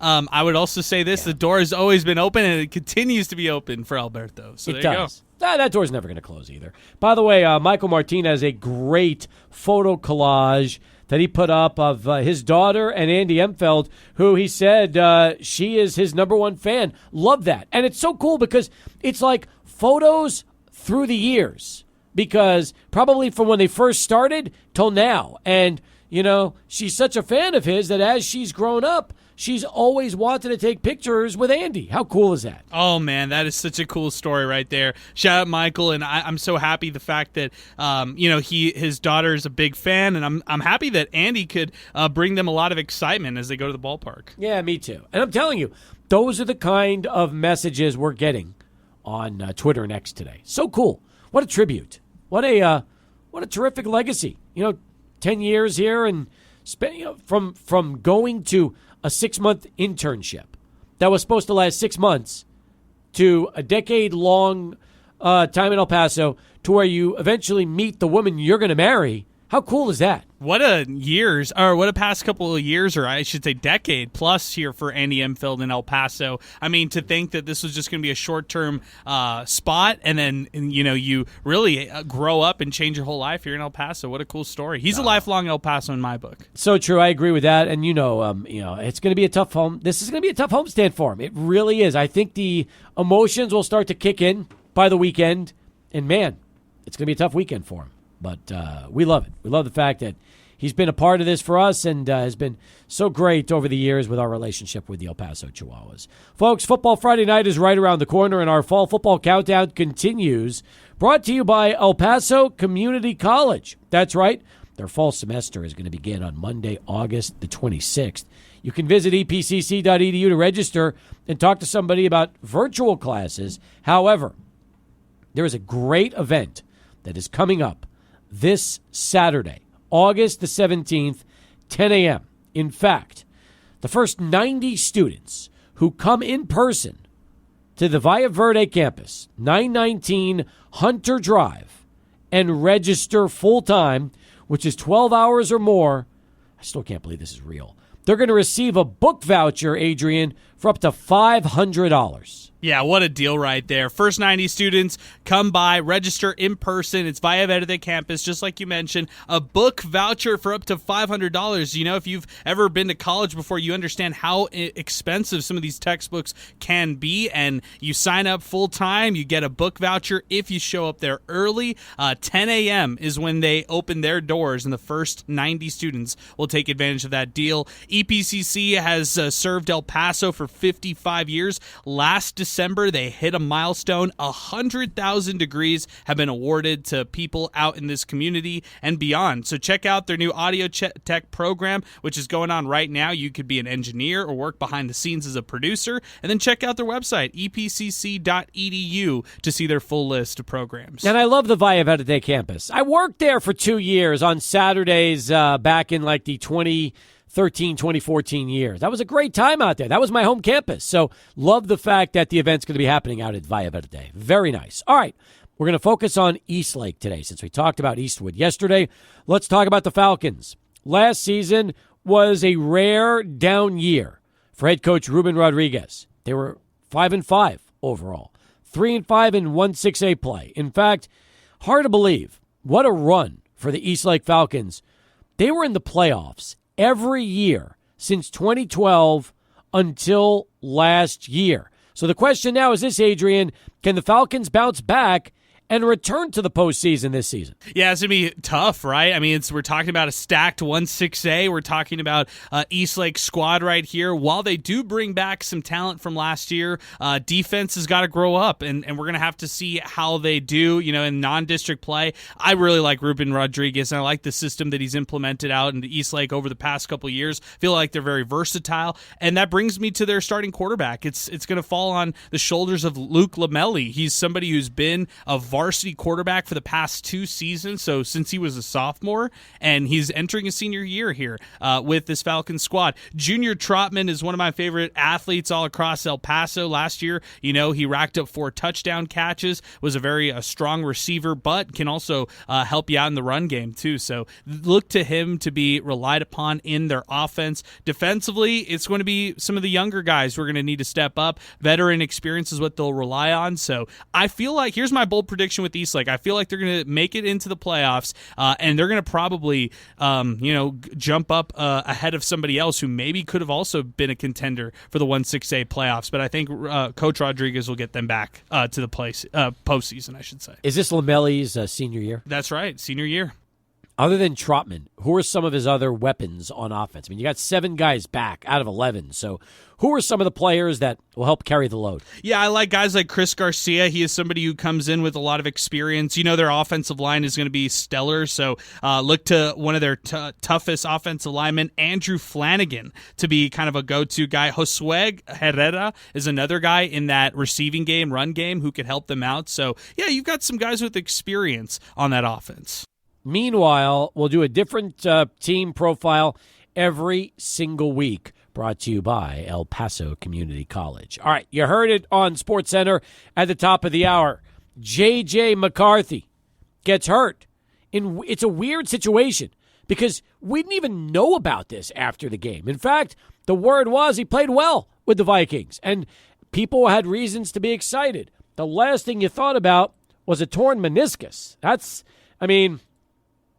I would also say this. Yeah. The door has always been open, and it continues to be open for Alberto. So there you go. That door's never going to close either. By the way, Michael Martinez, a great photo collage that he put up of his daughter and Andy Imfeld, who he said she is his number one fan. Love that. And it's so cool because it's like photos through the years, because probably from when they first started till now. And, she's such a fan of his that as she's grown up, she's always wanted to take pictures with Andy. How cool is that? Oh, man, that is such a cool story right there. Shout out Michael, and I'm so happy the fact that, his daughter is a big fan, and I'm happy that Andy could bring them a lot of excitement as they go to the ballpark. Yeah, me too. And I'm telling you, those are the kind of messages we're getting on Twitter and X today. So cool. What a tribute. What a terrific legacy. 10 years here and from going to a 6-month internship that was supposed to last 6 months to a decade-long time in El Paso to where you eventually meet the woman you're going to marry How cool is that? What a past couple of years, or I should say decade plus here for Andy Imfeld in El Paso. I mean, to think that this was just going to be a short-term spot, and then you really grow up and change your whole life here in El Paso. What a cool story. He's a lifelong El Paso in my book. So true. I agree with that. And it's going to be a tough home. This is going to be a tough homestand for him. It really is. I think the emotions will start to kick in by the weekend, and man, it's going to be a tough weekend for him. But we love it. We love the fact that he's been a part of this for us and has been so great over the years with our relationship with the El Paso Chihuahuas. Folks, Football Friday night is right around the corner, and our fall football countdown continues. Brought to you by El Paso Community College. That's right. Their fall semester is going to begin on Monday, August the 26th. You can visit epcc.edu to register and talk to somebody about virtual classes. However, there is a great event that is coming up this Saturday, August the 17th, 10 a.m. In fact, the first 90 students who come in person to the Valle Verde campus, 919 Hunter Drive, and register full-time, which is 12 hours or more, I still can't believe this is real. They're going to receive a book voucher, Adrian, for up to $500. Yeah, what a deal right there. First 90 students come by, register in person. It's Valle Verde campus, just like you mentioned. A book voucher for up to $500. You know, if you've ever been to college before, you understand how expensive some of these textbooks can be. And you sign up full time, you get a book voucher if you show up there early. 10 a.m. is when they open their doors, and the first 90 students will take advantage of that deal. EPCC has served El Paso for 55 years. Last December, they hit a milestone. 100,000 degrees have been awarded to people out in this community and beyond. So check out their new audio tech program, which is going on right now. You could be an engineer or work behind the scenes as a producer. And then check out their website, epcc.edu, to see their full list of programs. And I love the Valle Verde campus. I worked there for 2 years on Saturdays back in like the 2013, 2014 years. That was a great time out there. That was my home campus. So love the fact that the event's going to be happening out at Valle Verde. Very nice. All right, we're going to focus on Eastlake today since we talked about Eastwood yesterday. Let's talk about the Falcons. Last season was a rare down year for head coach Ruben Rodriguez. They were 5-5 overall, 3-5 in 1-6A play. In fact, hard to believe, what a run for the Eastlake Falcons. They were in the playoffs every year since 2012 until last year. So the question now is this, Adrian, can the Falcons bounce back and return to the postseason this season? Yeah, it's going to be tough, right? I mean, we're talking about a stacked 1-6A. We're talking about Eastlake squad right here. While they do bring back some talent from last year, defense has got to grow up, and we're going to have to see how they do, in non-district play. I really like Ruben Rodriguez, and I like the system that he's implemented out in the Eastlake over the past couple of years. Feel like they're very versatile, and that brings me to their starting quarterback. It's going to fall on the shoulders of Luke Lamelli. He's somebody who's been a varsity quarterback for the past 2 seasons, so since he was a sophomore, and he's entering a senior year here with this Falcons squad. Junior Trotman is one of my favorite athletes all across El Paso. Last year, he racked up 4 touchdown catches, was a very strong receiver, but can also help you out in the run game too, so look to him to be relied upon in their offense. Defensively, it's going to be some of the younger guys who are going to need to step up. Veteran experience is what they'll rely on, so I feel like, here's my bold prediction with Eastlake. I feel like they're going to make it into the playoffs, and they're going to probably, jump up ahead of somebody else who maybe could have also been a contender for the 1-6A playoffs. But I think Coach Rodriguez will get them back to the postseason, I should say. Is this Lamelli's senior year? That's right, senior year. Other than Trotman, who are some of his other weapons on offense? I mean, you got 7 guys back out of 11, so who are some of the players that will help carry the load? Yeah, I like guys like Chris Garcia. He is somebody who comes in with a lot of experience. Their offensive line is going to be stellar, so look to one of their toughest offensive linemen, Andrew Flanagan, to be kind of a go-to guy. Josue Herrera is another guy in that receiving game, run game, who could help them out. So, yeah, you've got some guys with experience on that offense. Meanwhile, we'll do a different team profile every single week, brought to you by El Paso Community College. All right, you heard it on SportsCenter at the top of the hour. J.J. McCarthy gets hurt it's a weird situation because we didn't even know about this after the game. In fact, the word was he played well with the Vikings, and people had reasons to be excited. The last thing you thought about was a torn meniscus.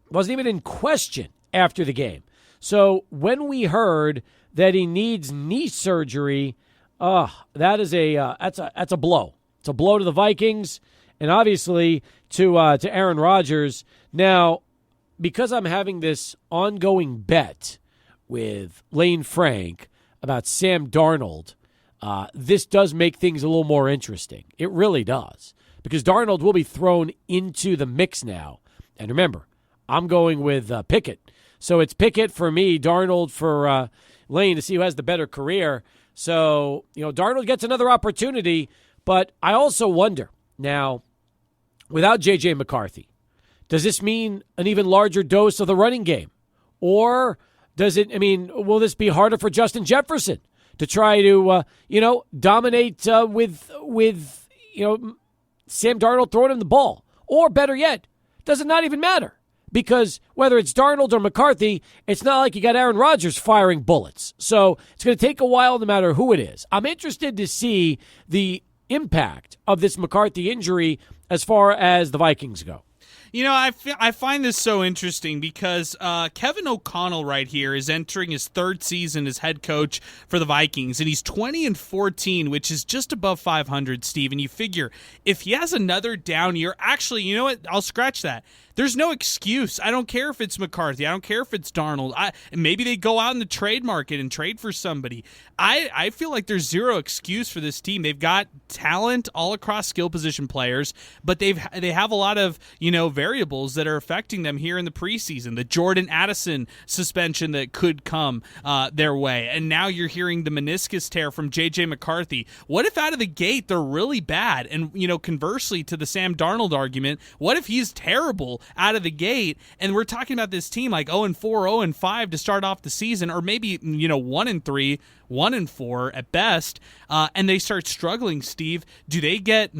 Wasn't even in question after the game. So when we heard that he needs knee surgery, that's a blow. It's a blow to the Vikings and obviously to Aaron Rodgers. Now, because I'm having this ongoing bet with Lane Frank about Sam Darnold, this does make things a little more interesting. It really does. Because Darnold will be thrown into the mix now. And remember, I'm going with Pickett. So it's Pickett for me, Darnold for Lane to see who has the better career. So, Darnold gets another opportunity. But I also wonder, now, without J.J. McCarthy, does this mean an even larger dose of the running game? Or will this be harder for Justin Jefferson to try to, dominate with Sam Darnold throwing him the ball? Or better yet, does it not even matter? Because whether it's Darnold or McCarthy, it's not like you got Aaron Rodgers firing bullets. So it's going to take a while no matter who it is. I'm interested to see the impact of this McCarthy injury as far as the Vikings go. I find this so interesting because Kevin O'Connell right here is entering his third season as head coach for the Vikings, and he's 20-14, which is just above 500, Steve. And you figure if he has another down year, actually, you know what? I'll scratch that. There's no excuse. I don't care if it's McCarthy. I don't care if it's Darnold. Maybe they go out in the trade market and trade for somebody. I feel like there's zero excuse for this team. They've got talent all across skill position players, but they have a lot of variables that are affecting them here in the preseason. The Jordan Addison suspension that could come their way, and now you're hearing the meniscus tear from J.J. McCarthy. What if out of the gate they're really bad? And conversely to the Sam Darnold argument, what if he's terrible out of the gate, and we're talking about this team like 0-4, 0-5 to start off the season, or maybe 1-3, 1-4 at best, and they start struggling, Steve? Do they get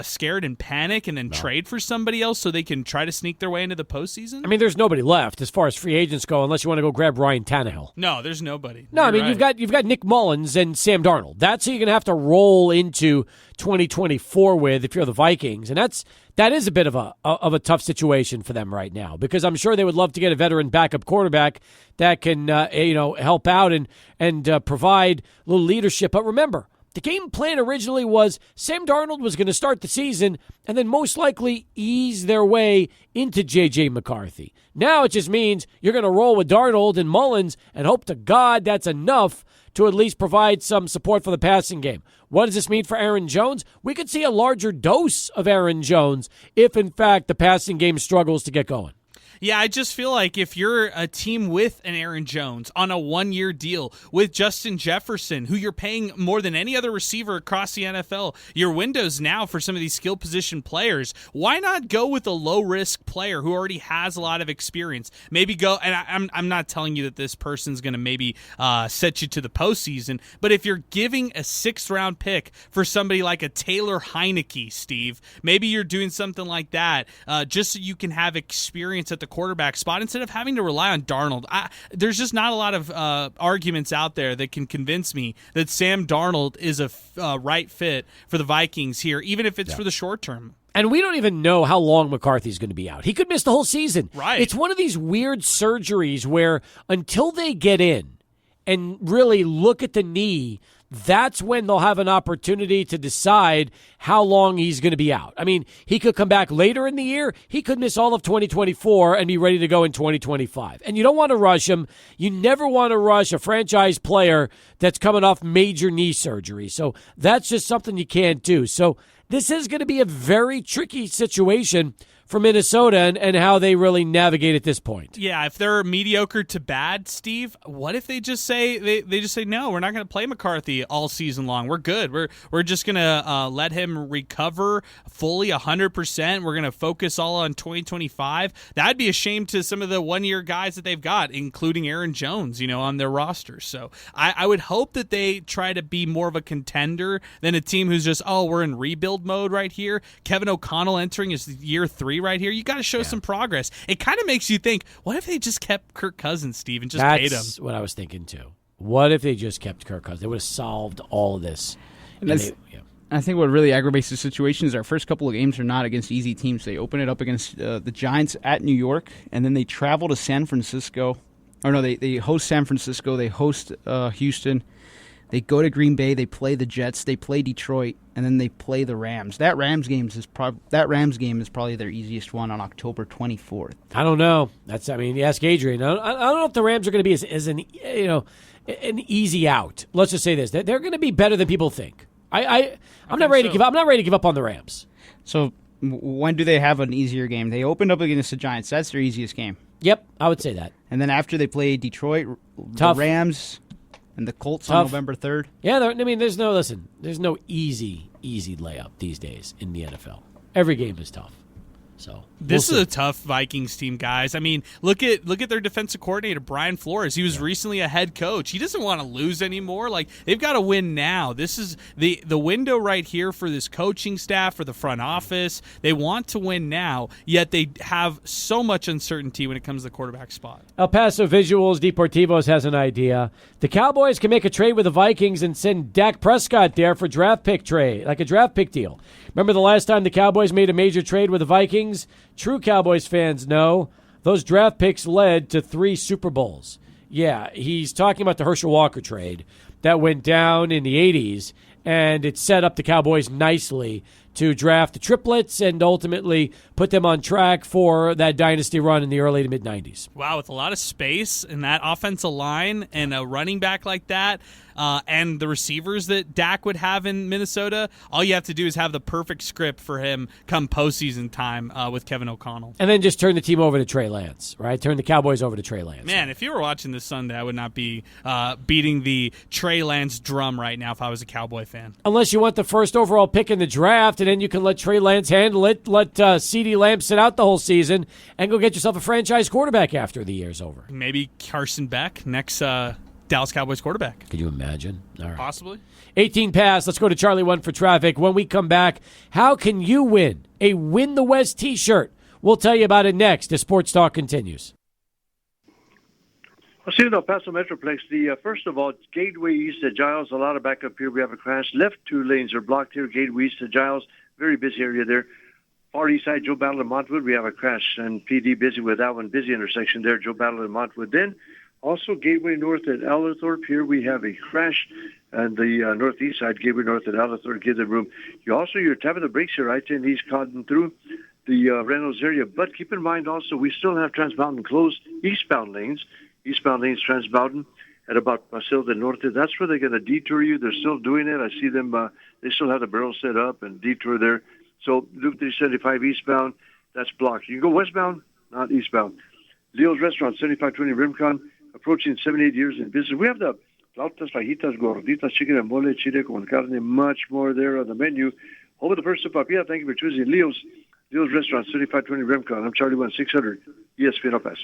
scared and panic and then trade for somebody else so they can try to sneak their way into the postseason? There's nobody left as far as free agents go unless you want to go grab Ryan Tannehill. No, there's nobody. No, You're right. you've got Nick Mullins and Sam Darnold. That's who you're going to have to roll into 2024 with if you're the Vikings, and that is a bit of a tough situation for them right now, because I'm sure they would love to get a veteran backup quarterback that can help out and provide a little leadership. But remember, the game plan originally was Sam Darnold was going to start the season and then most likely ease their way into J.J. McCarthy. Now it just means you're going to roll with Darnold and Mullins and hope to God that's enough to at least provide some support for the passing game. What does this mean for Aaron Jones? We could see a larger dose of Aaron Jones if, in fact, the passing game struggles to get going. Yeah, I just feel like if you're a team with an Aaron Jones on a one-year deal with Justin Jefferson, who you're paying more than any other receiver across the NFL, your window's now for some of these skill position players. Why not go with a low-risk player who already has a lot of experience? Maybe go, and I'm not telling you that this person's going to maybe set you to the postseason, but if you're giving a sixth-round pick for somebody like a Taylor Heineke, Steve, maybe you're doing something like that just so you can have experience at the quarterback spot instead of having to rely on Darnold. There's just not a lot of arguments out there that can convince me that Sam Darnold is a right fit for the Vikings here, even if it's for the short term. And we don't even know how long McCarthy's going to be out. He could miss the whole season. Right. It's one of these weird surgeries where until they get in and really look at the knee, that's when they'll have an opportunity to decide how long he's going to be out. He could come back later in the year. He could miss all of 2024 and be ready to go in 2025. And you don't want to rush him. You never want to rush a franchise player that's coming off major knee surgery. So that's just something you can't do. So this is going to be a very tricky situation for Minnesota and how they really navigate at this point. Yeah, if they're mediocre to bad, Steve, what if they just say they just say no, we're not going to play McCarthy all season long. We're good. We're just going to let him recover fully 100%. We're going to focus all on 2025. That'd be a shame to some of the one-year guys that they've got, including Aaron Jones, on their roster. So I would hope that they try to be more of a contender than a team who's just, we're in rebuild mode right here. Kevin O'Connell entering his year 3 right here. You got to show some progress. It kind of makes you think, what if they just kept Kirk Cousins, Steve, and just paid him? That's what I was thinking too. What if they just kept Kirk Cousins? They would have solved all of this. I think what really aggravates the situation is our first couple of games are not against easy teams. They open it up against the Giants at New York, and then they travel to San Francisco. Or no, they host San Francisco. They host Houston. They go to Green Bay. They play the Jets. They play Detroit, and then they play the Rams. That Rams game is probably their easiest one on October 24th. I don't know. You ask Adrian. I don't know if the Rams are going to be as an easy out. Let's just say this: they're going to be better than people think. I'm not ready to give up. I'm not ready to give up on the Rams. So when do they have an easier game? They opened up against the Giants. That's their easiest game. Yep, I would say that. And then after they play Detroit, Tough. the Rams, and the Colts Tough. on November 3rd. Yeah, there's no easy layup these days in the NFL. Every game is tough. So This is a tough Vikings team, guys. I mean, look at their defensive coordinator, Brian Flores. He was recently a head coach. He doesn't want to lose anymore. Like, they've got to win now. This is the window right here for this coaching staff, for the front office. They want to win now, yet they have so much uncertainty when it comes to the quarterback spot. El Paso Visuals Deportivos has an idea. The Cowboys can make a trade with the Vikings and send Dak Prescott there for draft pick trade, like a draft pick deal. Remember the last time the Cowboys made a major trade with the Vikings? True Cowboys fans know those draft picks led to 3 Super Bowls. Yeah, he's talking about the Herschel Walker trade that went down in the 80s, and it set up the Cowboys nicely to draft the triplets and ultimately put them on track for that dynasty run in the early to mid-90s. Wow, with a lot of space in that offensive line and a running back like that, and the receivers that Dak would have in Minnesota, all you have to do is have the perfect script for him come postseason time with Kevin O'Connell. And then just turn the team over to Trey Lance, right? Turn the Cowboys over to Trey Lance. Man, if you were watching this Sunday, I would not be beating the Trey Lance drum right now if I was a Cowboy fan. Unless you want the first overall pick in the draft, and then you can let Trey Lance handle it, let CeeDee Lamb sit out the whole season, and go get yourself a franchise quarterback after the year's over. Maybe Carson Beck, next Dallas Cowboys quarterback. Could you imagine? All right. Possibly. 18 past. Let's go to Charlie 1 for traffic. When we come back, how can you win a Win the West t-shirt? We'll tell you about it next as Sports Talk continues. Well, see, the Paso Metroplex, first of all, Gateway East to Giles, a lot of backup here. We have a crash. Left 2 lanes are blocked here. Gateway East to Giles, very busy area there. Far east side, Joe Battle and Montwood, we have a crash, and PD busy with that one. Busy intersection there, Joe Battle and Montwood. Then also Gateway North at Allerthorpe, here we have a crash, and the northeast side, Gateway North at Allerthorpe, give them room. You're tapping the brakes here, right, and he's cutting through the Reynolds area. But keep in mind also, we still have Trans Mountain closed, eastbound lanes Trans Mountain at about Pasilda North. That's where they're going to detour you. They're still doing it. I see them, they still have the barrel set up and detour there. So Loop 375 eastbound, that's blocked. You can go westbound, not eastbound. Leo's Restaurant, 7520 Rimcon, approaching 78 years in business. We have the flautas, fajitas, gorditas, chicken and mole, chile con carne, much more there on the menu. Home of the first papilla. Thank you for choosing Leo's Restaurant, 7520 Rimcon. I'm Charlie 1600 ESPN El Paso.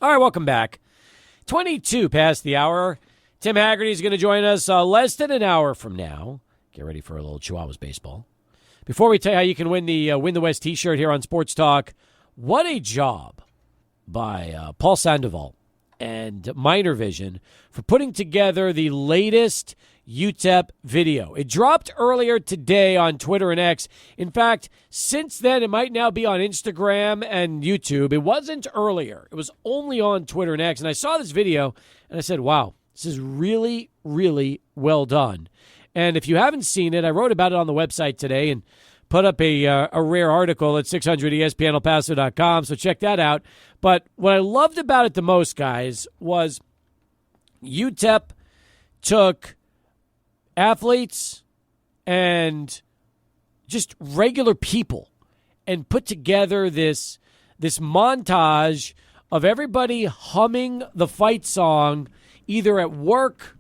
All right, welcome back. 22 past the hour. Tim Haggerty is going to join us less than an hour from now. Get ready for a little Chihuahuas baseball. Before we tell you how you can win the Win the West t-shirt here on Sports Talk, what a job by Paul Sandoval and Minor Vision for putting together the latest UTEP video. It dropped earlier today on Twitter and X. In fact, since then, it might now be on Instagram and YouTube. It wasn't earlier. It was only on Twitter and X. And I saw this video, and I said, wow, this is really, really well done. And if you haven't seen it, I wrote about it on the website today and put up a rare article at 600ESPNElPaso.com, so check that out. But what I loved about it the most, guys, was UTEP took athletes and just regular people and put together this montage of everybody humming the fight song either at work,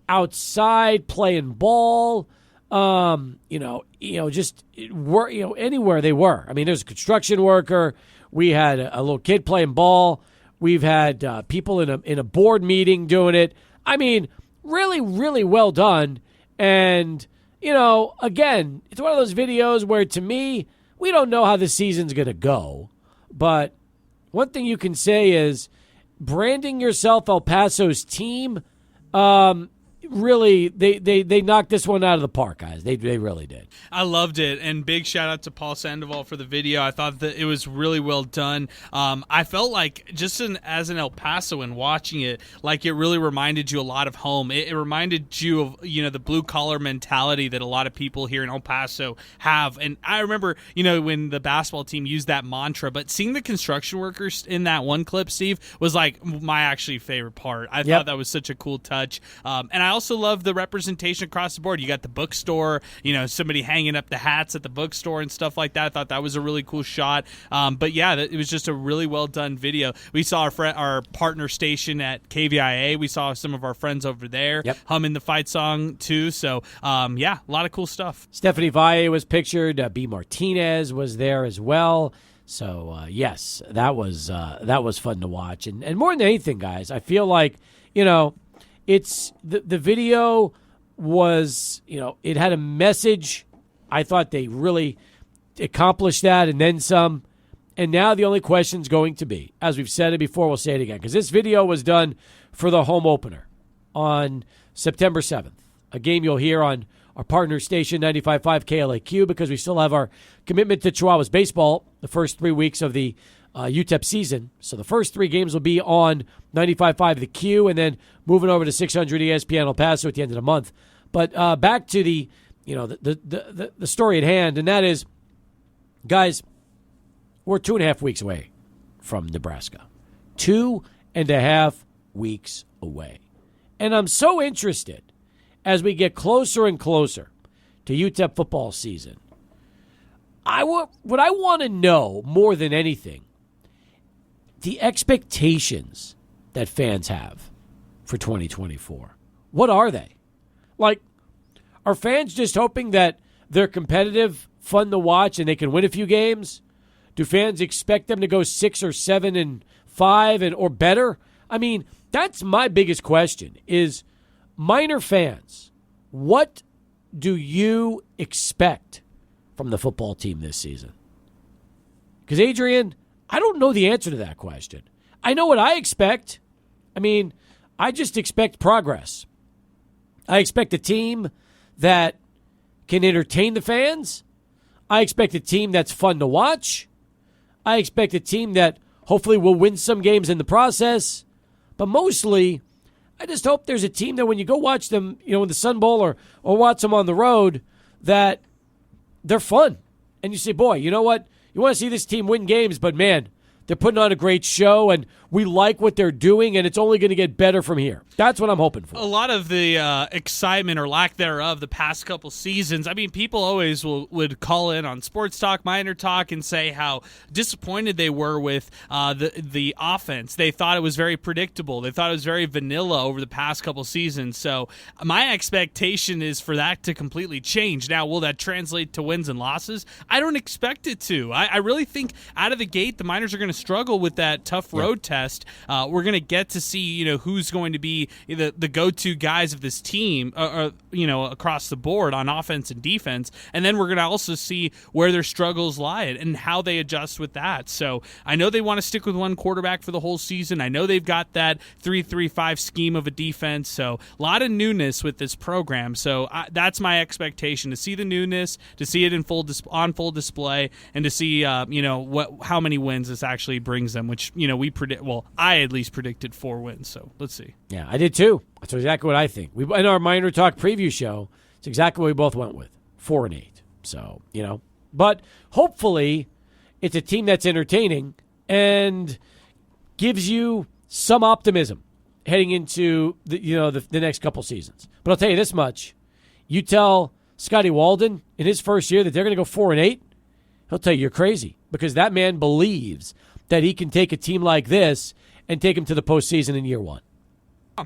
outside, playing ball, just anywhere they were. I mean, there's a construction worker. We had a little kid playing ball. We've had people in a board meeting doing it. I mean, really, really well done. And, again, it's one of those videos where, to me, we don't know how the season's going to go. But one thing you can say is branding yourself El Paso's team, really, they knocked this one out of the park, guys. They really did. I loved it, and big shout out to Paul Sandoval for the video. I thought that it was really well done. I felt like, just as an El Pasoan watching it, like it really reminded you a lot of home. It reminded you of the blue collar mentality that a lot of people here in El Paso have. And I remember when the basketball team used that mantra, but seeing the construction workers in that one clip, Steve, was like my actually favorite part. I thought that was such a cool touch, and I also love the representation across the board. You got the bookstore, somebody hanging up the hats at the bookstore and stuff like that. I thought that was a really cool shot. But yeah, it was just a really well done video. We saw our partner station at KVIA. We saw some of our friends over there humming the fight song too. So a lot of cool stuff. Stephanie Valle was pictured. B. Martinez was there as well. So yes, that was fun to watch. And more than anything, guys, I feel like it's the video was, it had a message. I thought they really accomplished that and then some. And now the only question is going to be, as we've said it before, we'll say it again, because this video was done for the home opener on September 7th, a game you'll hear on our partner station, 95.5 KLAQ, because we still have our commitment to Chihuahuas baseball the first 3 weeks of the UTEP season. So the first 3 games will be on 95.5 The Q, and then moving over to 600 ESPN El Paso at the end of the month. But back to the story at hand, and that is, guys, we're 2.5 weeks away from Nebraska. 2.5 weeks away. And I'm so interested as we get closer and closer to UTEP football season. What I want to know more than anything, the expectations that fans have for 2024. What are they? Like, are fans just hoping that they're competitive, fun to watch, and they can win a few games? Do fans expect them to go 6 or 7 and 5 or better? I mean, that's my biggest question is, Minor fans, what do you expect from the football team this season? Because, Adrian, I don't know the answer to that question. I know what I expect. I mean, I just expect progress. I expect a team that can entertain the fans. I expect a team that's fun to watch. I expect a team that hopefully will win some games in the process. But mostly, I just hope there's a team that when you go watch them, in the Sun Bowl or watch them on the road, that they're fun. And you say, boy, you know what? You want to see this team win games, but man, they're putting on a great show, and we like what they're doing, and it's only going to get better from here. That's what I'm hoping for. A lot of the excitement or lack thereof the past couple seasons, I mean, people always would call in on Sports Talk, Minor Talk, and say how disappointed they were with the offense. They thought it was very predictable. They thought it was very vanilla over the past couple seasons. So my expectation is for that to completely change. Now, will that translate to wins and losses? I don't expect it to. I really think out of the gate, the Miners are going to to struggle with that tough road test, we're going to get to see, who's going to be the go-to guys of this team, across the board on offense and defense. And then we're going to also see where their struggles lie and how they adjust with that. So I know they want to stick with one quarterback for the whole season. I know they've got that 3-3-5 scheme of a defense. So a lot of newness with this program. So that's my expectation, to see the newness, to see it in on full display, and to see how many wins this actually brings them, which we predict. Well, I at least predicted 4 wins. So let's see. Yeah, I did too. That's exactly what I think. In our Minor Talk preview show, it's exactly what we both went with, 4-8. So but hopefully it's a team that's entertaining and gives you some optimism heading into the next couple seasons. But I'll tell you this much: you tell Scotty Walden in his first year that they're going to go 4-8, he'll tell you you're crazy, because that man believes that he can take a team like this and take them to the postseason in year 1.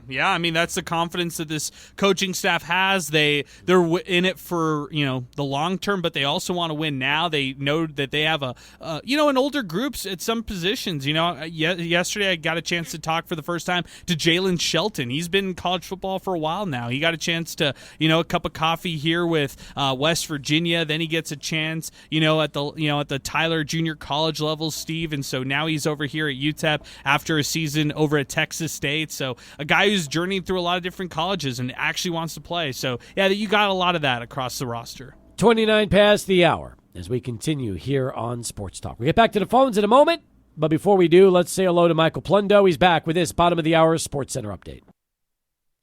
Yeah, I mean, that's the confidence that this coaching staff has. They're in it for the long term, but they also want to win now. They know that they have an older groups at some positions. Yesterday I got a chance to talk for the first time to Jalen Shelton. He's been in college football for a while now. He got a chance to a cup of coffee here with West Virginia. Then he gets a chance at the Tyler Junior College level, Steve, and so now he's over here at UTEP after a season over at Texas State. So a guy who's journeying through a lot of different colleges and actually wants to play. So, yeah, you got a lot of that across the roster. 29 past the hour as we continue here on Sports Talk. We'll get back to the phones in a moment, but before we do, let's say hello to Michael Plundo. He's back with this bottom of the hour Sports Center update.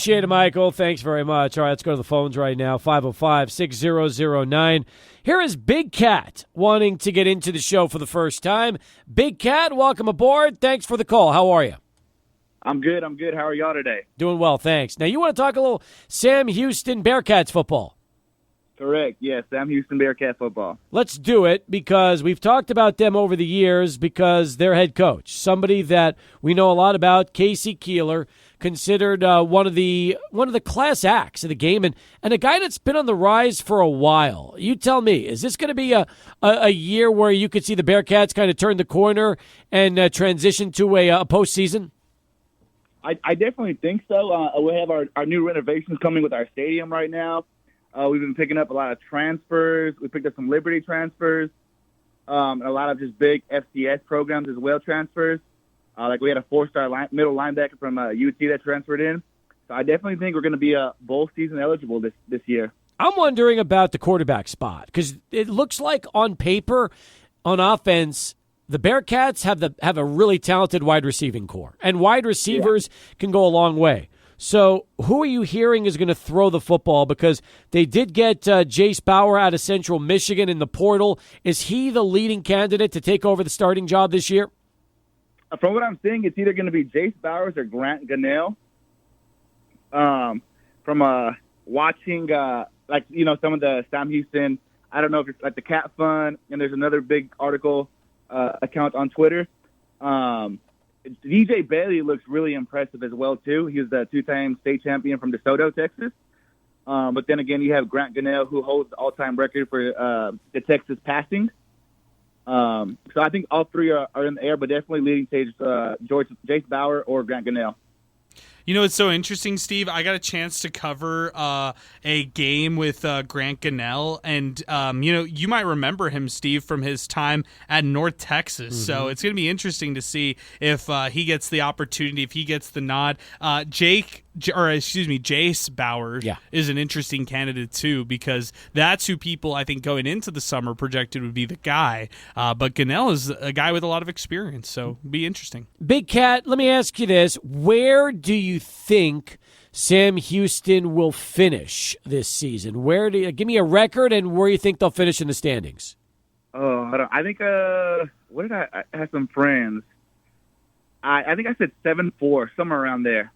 Appreciate it, Michael. Thanks very much. All right, let's go to the phones right now, 505-6009. Here is Big Cat wanting to get into the show for the first time. Big Cat, welcome aboard. Thanks for the call. How are you? I'm good. How are y'all today? Doing well, thanks. Now, you want to talk a little Sam Houston Bearcats football? Correct, yes. Sam Houston Bearcat football. Let's do it, because we've talked about them over the years, because their head coach, somebody that we know a lot about, Casey Keeler, considered one of the class acts of the game, and a guy that's been on the rise for a while. You tell me, is this going to be a year where you could see the Bearcats kind of turn the corner and transition to a postseason? I definitely think so. We have our new renovations coming with our stadium right now. We've been picking up a lot of transfers. We picked up some Liberty transfers, and a lot of just big FCS programs as well transfers. Like we had a 4-star middle linebacker from UT that transferred in. So I definitely think we're going to be bowl season eligible this year. I'm wondering about the quarterback spot, because it looks like on paper, on offense, the Bearcats have a really talented wide receiving core, and wide receivers can go a long way. So who are you hearing is going to throw the football? Because they did get Jace Bauer out of Central Michigan in the portal. Is he the leading candidate to take over the starting job this year? From what I'm seeing, it's either going to be Jace Bowers or Grant Gunnell. From watching, some of the Sam Houston, I don't know if it's like the Cat Fund, and there's another big article account on Twitter. DJ Bailey looks really impressive as well, too. He was the 2-time state champion from DeSoto, Texas. But then again, you have Grant Gunnell, who holds the all-time record for the Texas passing. So I think all three are in the air, but definitely leading to Jace Bauer or Grant Gunnell. It's so interesting, Steve. I got a chance to cover a game with Grant Gunnell, and you might remember him, Steve, from his time at North Texas. Mm-hmm. So it's going to be interesting to see if he gets the opportunity, if he gets the nod. Jace Bauer is an interesting candidate too, because that's who people, I think, going into the summer projected would be the guy. But Gunnell is a guy with a lot of experience, so it'll be interesting. Big Cat, let me ask you this. Where do you think Sam Houston will finish this season? Give me a record and where you think they'll finish in the standings. Oh, I think, what did I have some friends. I think I said 7-4, somewhere around there.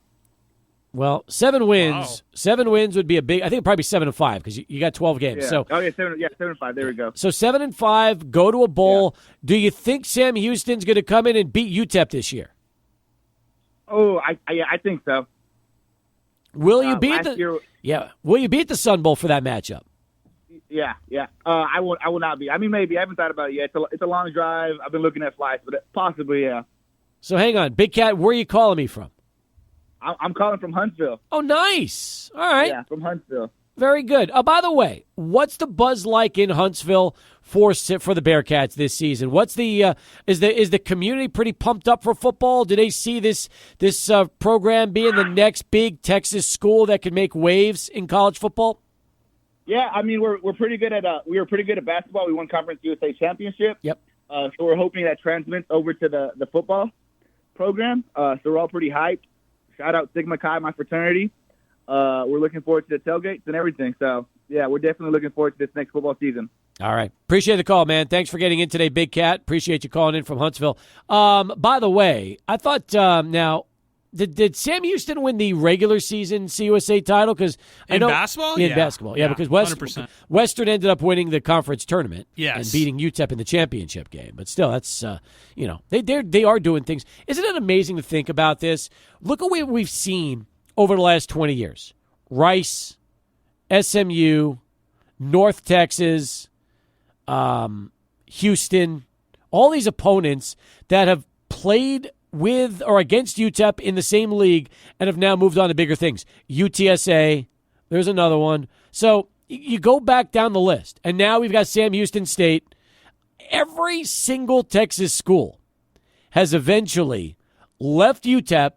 Well, 7 wins. Wow. 7 wins would be a big. I think probably 7-5 because you got 12 games. Yeah. So 7-5. There we go. So 7-5, go to a bowl. Yeah. Do you think Sam Houston's going to come in and beat UTEP this year? Oh, I think so. Will you beat Will you beat the Sun Bowl for that matchup? Yeah. I will not be. I mean, maybe. I haven't thought about it yet. It's a long drive. I've been looking at flights, but possibly, yeah. So hang on. Big Cat, where are you calling me from? I'm calling from Huntsville. Oh, nice. All right. Yeah, from Huntsville. Very good. By the way, what's the buzz like in Huntsville for the Bearcats this season? What's the is the community pretty pumped up for football? Do they see this program being the next big Texas school that could make waves in college football? Yeah, I mean we're pretty good at we were pretty good at basketball. We won Conference USA championship. Yep. So we're hoping that transmits over to the football program. So we're all pretty hyped. Shout out Sigma Chi, my fraternity. We're looking forward to the tailgates and everything. So, yeah, we're definitely looking forward to this next football season. All right. Appreciate the call, man. Thanks for getting in today, Big Cat. Appreciate you calling in from Huntsville. By the way, I thought now, did Sam Houston win the regular season CUSA title? Because I know basketball? In basketball, yeah, because 100%. Western ended up winning the conference tournament Yes. and beating UTEP in the championship game. But still, that's they are doing things. Isn't it amazing to think about this? Look at what we've seen over the last 20 years. Rice, SMU, North Texas, Houston, all these opponents that have played with or against UTEP in the same league and have now moved on to bigger things. UTSA, there's another one. So you go back down the list, and now we've got Sam Houston State. Every single Texas school has eventually left UTEP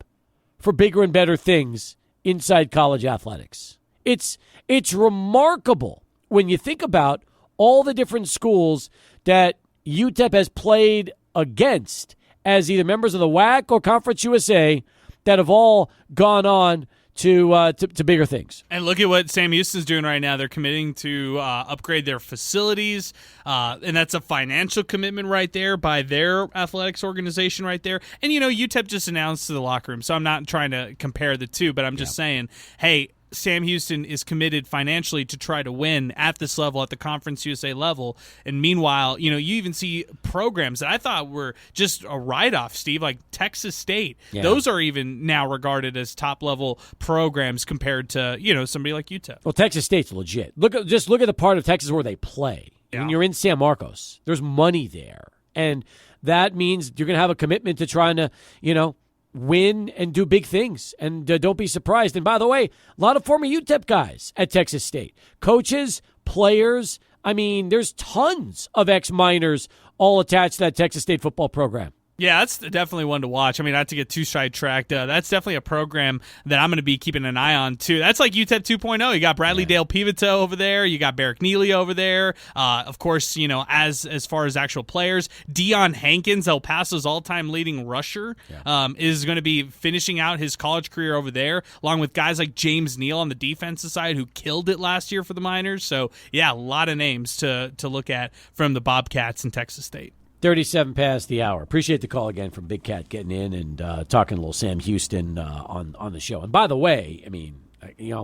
for bigger and better things inside college athletics. It's remarkable when you think about all the different schools that UTEP has played against as either members of the WAC or Conference USA that have all gone on to bigger things. And look at what Sam Houston's doing right now. They're committing to upgrade their facilities, and that's a financial commitment right there by their athletics organization right there. And, UTEP just announced to the locker room, so I'm not trying to compare the two, but I'm just saying, hey, Sam Houston is committed financially to try to win at this level, at the Conference USA level. And meanwhile, you even see programs that I thought were just a write-off, Steve, like Texas State. Yeah. Those are even now regarded as top-level programs compared to, somebody like UTEP. Well, Texas State's legit. Look at the part of Texas where they play. Yeah. When you're in San Marcos, there's money there. And that means you're going to have a commitment to trying to, win and do big things, and don't be surprised. And by the way, a lot of former UTEP guys at Texas State, coaches, players. I mean, there's tons of ex-minors all attached to that Texas State football program. Yeah, that's definitely one to watch. I mean, not to get too sidetracked. That's definitely a program that I'm going to be keeping an eye on, too. That's like UTEP 2.0. You got Bradley Dale Pivito over there. You got Barrick Neely over there. Of course, as far as actual players, Deion Hankins, El Paso's all-time leading rusher, is going to be finishing out his college career over there, along with guys like James Neal on the defensive side who killed it last year for the Miners. So, yeah, a lot of names to look at from the Bobcats in Texas State. 37 past the hour. Appreciate the call again from Big Cat getting in and talking a little Sam Houston on the show. And by the way, I mean,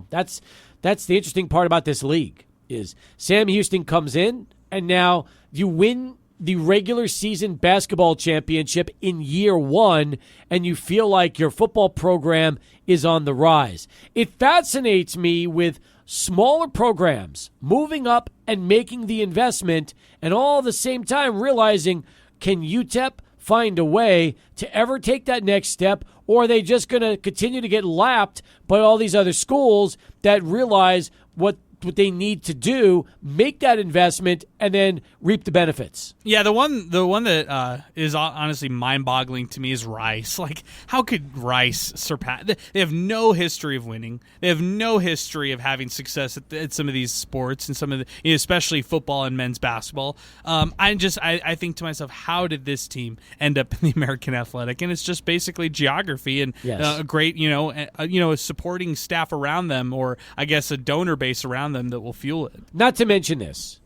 that's the interesting part about this league is Sam Houston comes in and now you win the regular season basketball championship in year one and you feel like your football program is on the rise. It fascinates me with smaller programs moving up and making the investment and all at the same time realizing, can UTEP find a way to ever take that next step, or are they just going to continue to get lapped by all these other schools that realize what they need to do, make that investment, and then reap the benefits? Yeah, the one that is honestly mind-boggling to me is Rice. Like, how could Rice surpass? They have no history of winning. They have no history of having success at some of these sports and some of the, especially football and men's basketball. I think to myself, how did this team end up in the American Athletic? And it's just basically geography and a great, a supporting staff around them, or I guess a donor base around them that will fuel it. Not to mention this.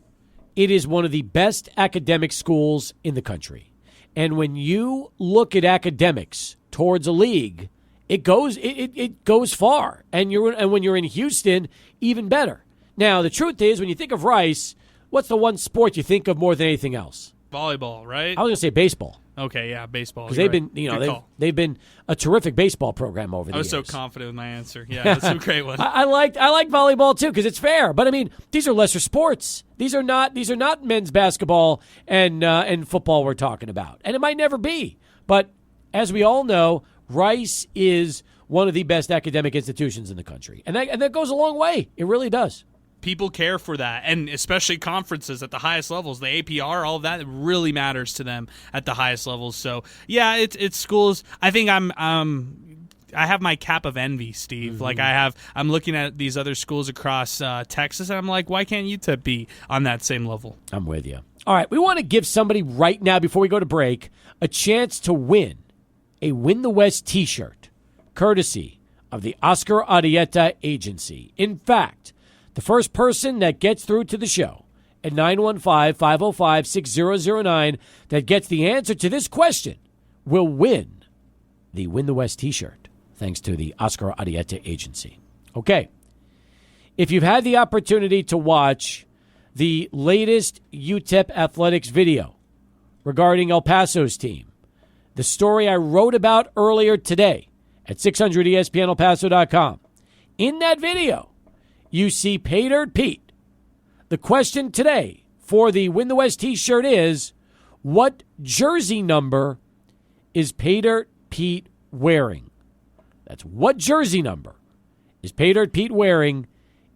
It is one of the best academic schools in the country. And when you look at academics towards a league, it goes far. And when you're in Houston, even better. Now, the truth is, when you think of Rice, what's the one sport you think of more than anything else? Volleyball, right? I was going to say baseball. Okay, yeah, baseball. Because You're they've right. been, Good call. they've been a terrific baseball program over the I was years. so confident with my answer. Yeah, that's a great one. I like volleyball too because it's fair. But I mean, these are lesser sports. These are not men's basketball and football we're talking about, and it might never be. But as we all know, Rice is one of the best academic institutions in the country, and that goes a long way. It really does. People care for that, and especially conferences at the highest levels. The APR, all of that really matters to them at the highest levels. So, yeah, it's schools. I think I have my cap of envy, Steve. Mm-hmm. Like I'm looking at these other schools across Texas, and I'm like, why can't UTEP be on that same level? I'm with you. All right, we want to give somebody right now, before we go to break, a chance to win a Win the West T-shirt, courtesy of the Oscar Arieta Agency. In fact, the first person that gets through to the show at 915-505-6009 that gets the answer to this question will win the Win the West T-shirt, thanks to the Oscar Arieta Agency. Okay. If you've had the opportunity to watch the latest UTEP athletics video regarding El Paso's team, the story I wrote about earlier today at 600ESPNElPaso.com, in that video, you see Paydirt Pete. The question today for the Win the West T-shirt is, what jersey number is Paydirt Pete wearing? That's what jersey number is Paydirt Pete wearing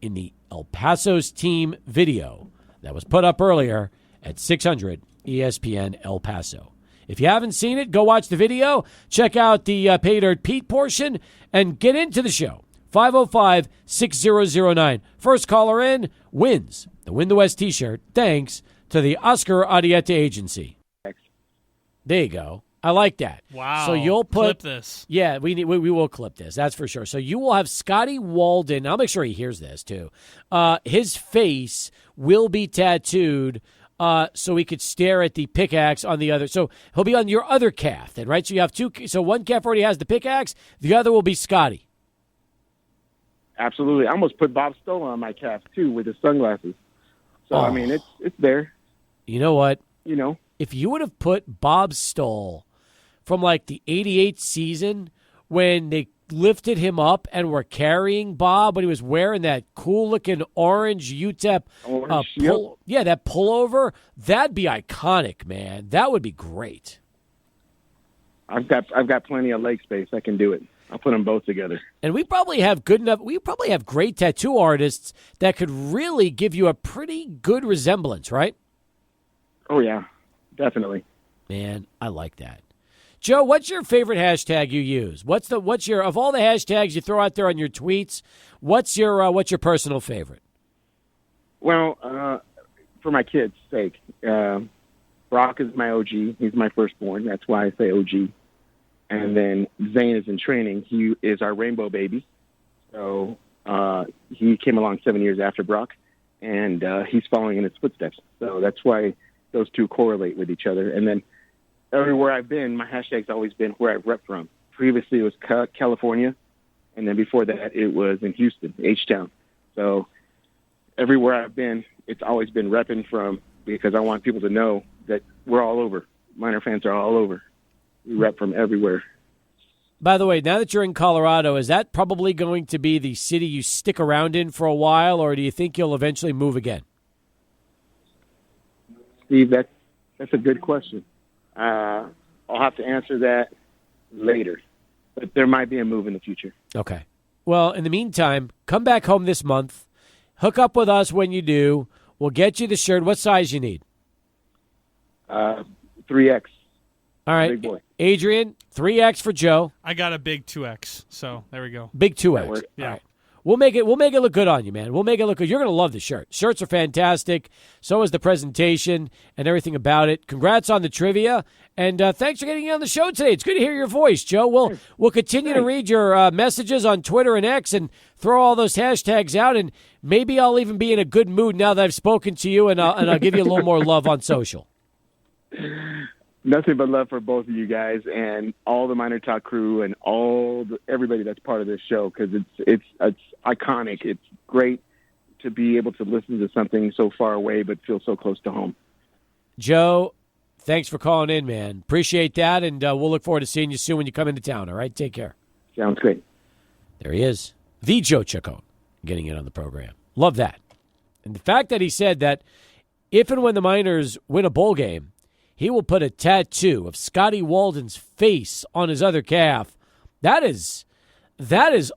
in the El Paso's team video that was put up earlier at 600 ESPN El Paso. If you haven't seen it, go watch the video, check out the Paydirt Pete portion, and get into the show. 505-6009. First caller in wins the Win the West T-shirt, thanks to the Oscar Arieta Agency. There you go. I like that. Wow. So you'll put clip this. Yeah, we will clip this. That's for sure. So you will have Scotty Walden. I'll make sure he hears this too. His face will be tattooed so he could stare at the pickaxe on the other. So he'll be on your other calf then, right? So you have two. So one calf already has the pickaxe. The other will be Scotty. Absolutely. I almost put Bob Stoll on my calf, too, with his sunglasses. So, I mean, it's there. You know what? You know. If you would have put Bob Stoll from, like, the 88 season when they lifted him up and were carrying Bob when he was wearing that cool-looking orange UTEP that pullover, that'd be iconic, man. That would be great. I've got plenty of leg space. I can do it. I'll put them both together. And we probably have great tattoo artists that could really give you a pretty good resemblance, right? Oh, yeah, definitely. Man, I like that. Joe, what's your favorite hashtag you use? What's your of all the hashtags you throw out there on your tweets, what's your personal favorite? Well, for my kids' sake, Brock is my OG. He's my firstborn. That's why I say OG. And then Zane is in training. He is our rainbow baby. So he came along 7 years after Brock, and he's following in his footsteps. So that's why those two correlate with each other. And then everywhere I've been, my hashtag's always been where I rep from. Previously, it was California, and then before that, it was in Houston, H-Town. So everywhere I've been, it's always been repping from, because I want people to know that we're all over. Miner fans are all over. We rep from everywhere. By the way, now that you're in Colorado, is that probably going to be the city you stick around in for a while, or do you think you'll eventually move again? Steve, that's a good question. I'll have to answer that later, but there might be a move in the future. Okay. Well, in the meantime, come back home this month. Hook up with us when you do. We'll get you the shirt. What size you need? 3X. All right. Big boy. Adrian, 3X for Joe. I got a big 2X, so there we go. Big 2X. Yeah. All right. We'll make it look good on you, man. We'll make it look good. You're going to love the shirt. Shirts are fantastic. So is the presentation and everything about it. Congrats on the trivia. And thanks for getting on the show today. It's good to hear your voice, Joe. We'll continue to read your messages on Twitter and X and throw all those hashtags out. And maybe I'll even be in a good mood now that I've spoken to you, and I'll give you a little more love on social. Nothing but love for both of you guys and all the Miner Talk crew and everybody that's part of this show, because it's iconic. It's great to be able to listen to something so far away but feel so close to home. Joe, Thanks for calling in, man. Appreciate that, and we'll look forward to seeing you soon when you come into town, all right? Take care. Sounds great. There he is, the Joe Chacon, getting in on the program. Love that. And the fact that he said that if and when the Miners win a bowl game, he will put a tattoo of Scotty Walden's face on his other calf. That is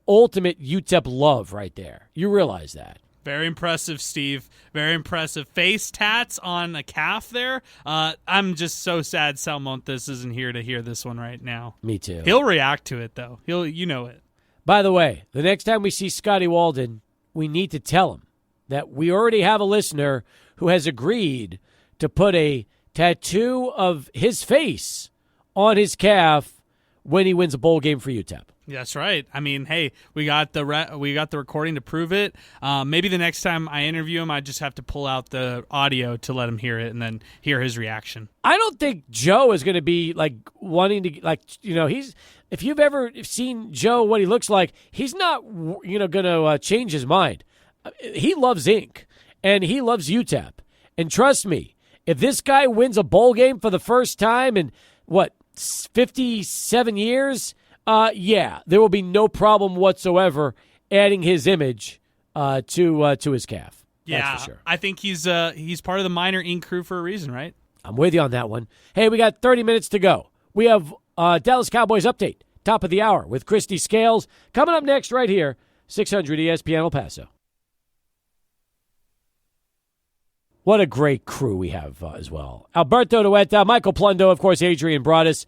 ultimate UTEP love right there. You realize that. Very impressive, Steve. Very impressive. Face tats on a calf there. I'm just so sad Sal Montes isn't here to hear this one right now. Me too. He'll react to it, though. You know it. By the way, the next time we see Scotty Walden, we need to tell him that we already have a listener who has agreed to put a tattoo of his face on his calf when he wins a bowl game for UTEP. That's right. I mean, hey, we got the recording to prove it. Maybe the next time I interview him, I just have to pull out the audio to let him hear it and then hear his reaction. I don't think Joe is going to be wanting to he's. If you've ever seen Joe, what he looks like, he's not going to change his mind. He loves ink and he loves UTEP. And trust me, if this guy wins a bowl game for the first time in 57 years. There will be no problem whatsoever adding his image to his calf. That's for sure. I think he's part of the Miner Inc. crew for a reason, right? I'm with you on that one. Hey, we got 30 minutes to go. We have Dallas Cowboys update, top of the hour with Christy Scales. Coming up next right here, 600 ESPN El Paso. What a great crew we have as well. Alberto Dueta, Michael Plundo, of course, Adrian Broadus.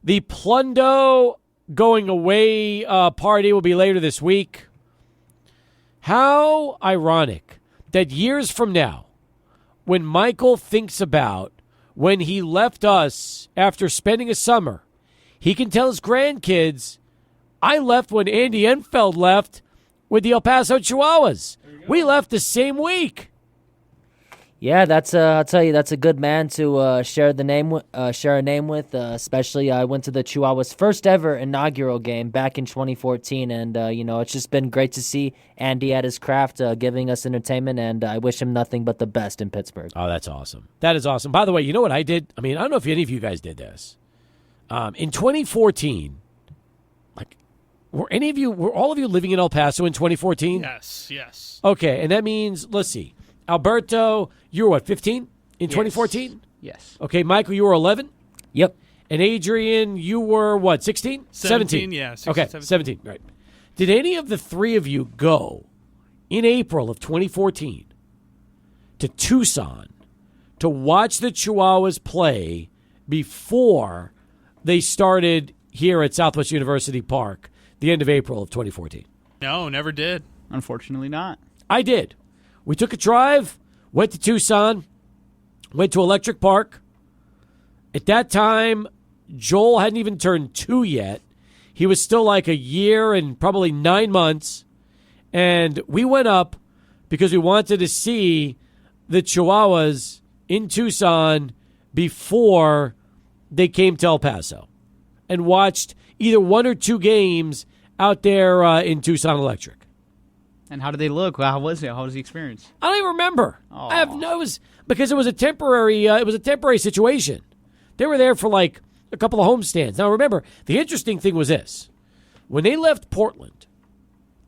The Plundo going away party will be later this week. How ironic that years from now, when Michael thinks about when he left us after spending a summer, he can tell his grandkids, I left when Andy Imfeld left with the El Paso Chihuahuas. We left the same week. Yeah, I'll tell you, that's a good man to share a name with. Especially, I went to the Chihuahuas' first ever inaugural game back in 2014, and it's just been great to see Andy at his craft, giving us entertainment. And I wish him nothing but the best in Pittsburgh. Oh, that's awesome. That is awesome. By the way, you know what I did? I mean, I don't know if any of you guys did this. In 2014, were all of you living in El Paso in 2014? Yes. Okay, and that means, let's see. Alberto, you were 15 in 2014? Yes. Okay, Michael, you were 11? Yep. And Adrian, you were 16? 17, yeah. 16, okay, 17, right. Did any of the three of you go in April of 2014 to Tucson to watch the Chihuahuas play before they started here at Southwest University Park the end of April of 2014? No, never did. Unfortunately not. I did. We took a drive, went to Tucson, went to Electric Park. At that time, Joel hadn't even turned 2 yet. He was still like a year and probably 9 months. And we went up because we wanted to see the Chihuahuas in Tucson before they came to El Paso and watched either one or two games out there in Tucson Electric. And how did they look? How was it? How was the experience? I don't even remember. Aww. I have no, because it was a temporary situation. They were there for like a couple of homestands. Now remember, the interesting thing was this: when they left Portland,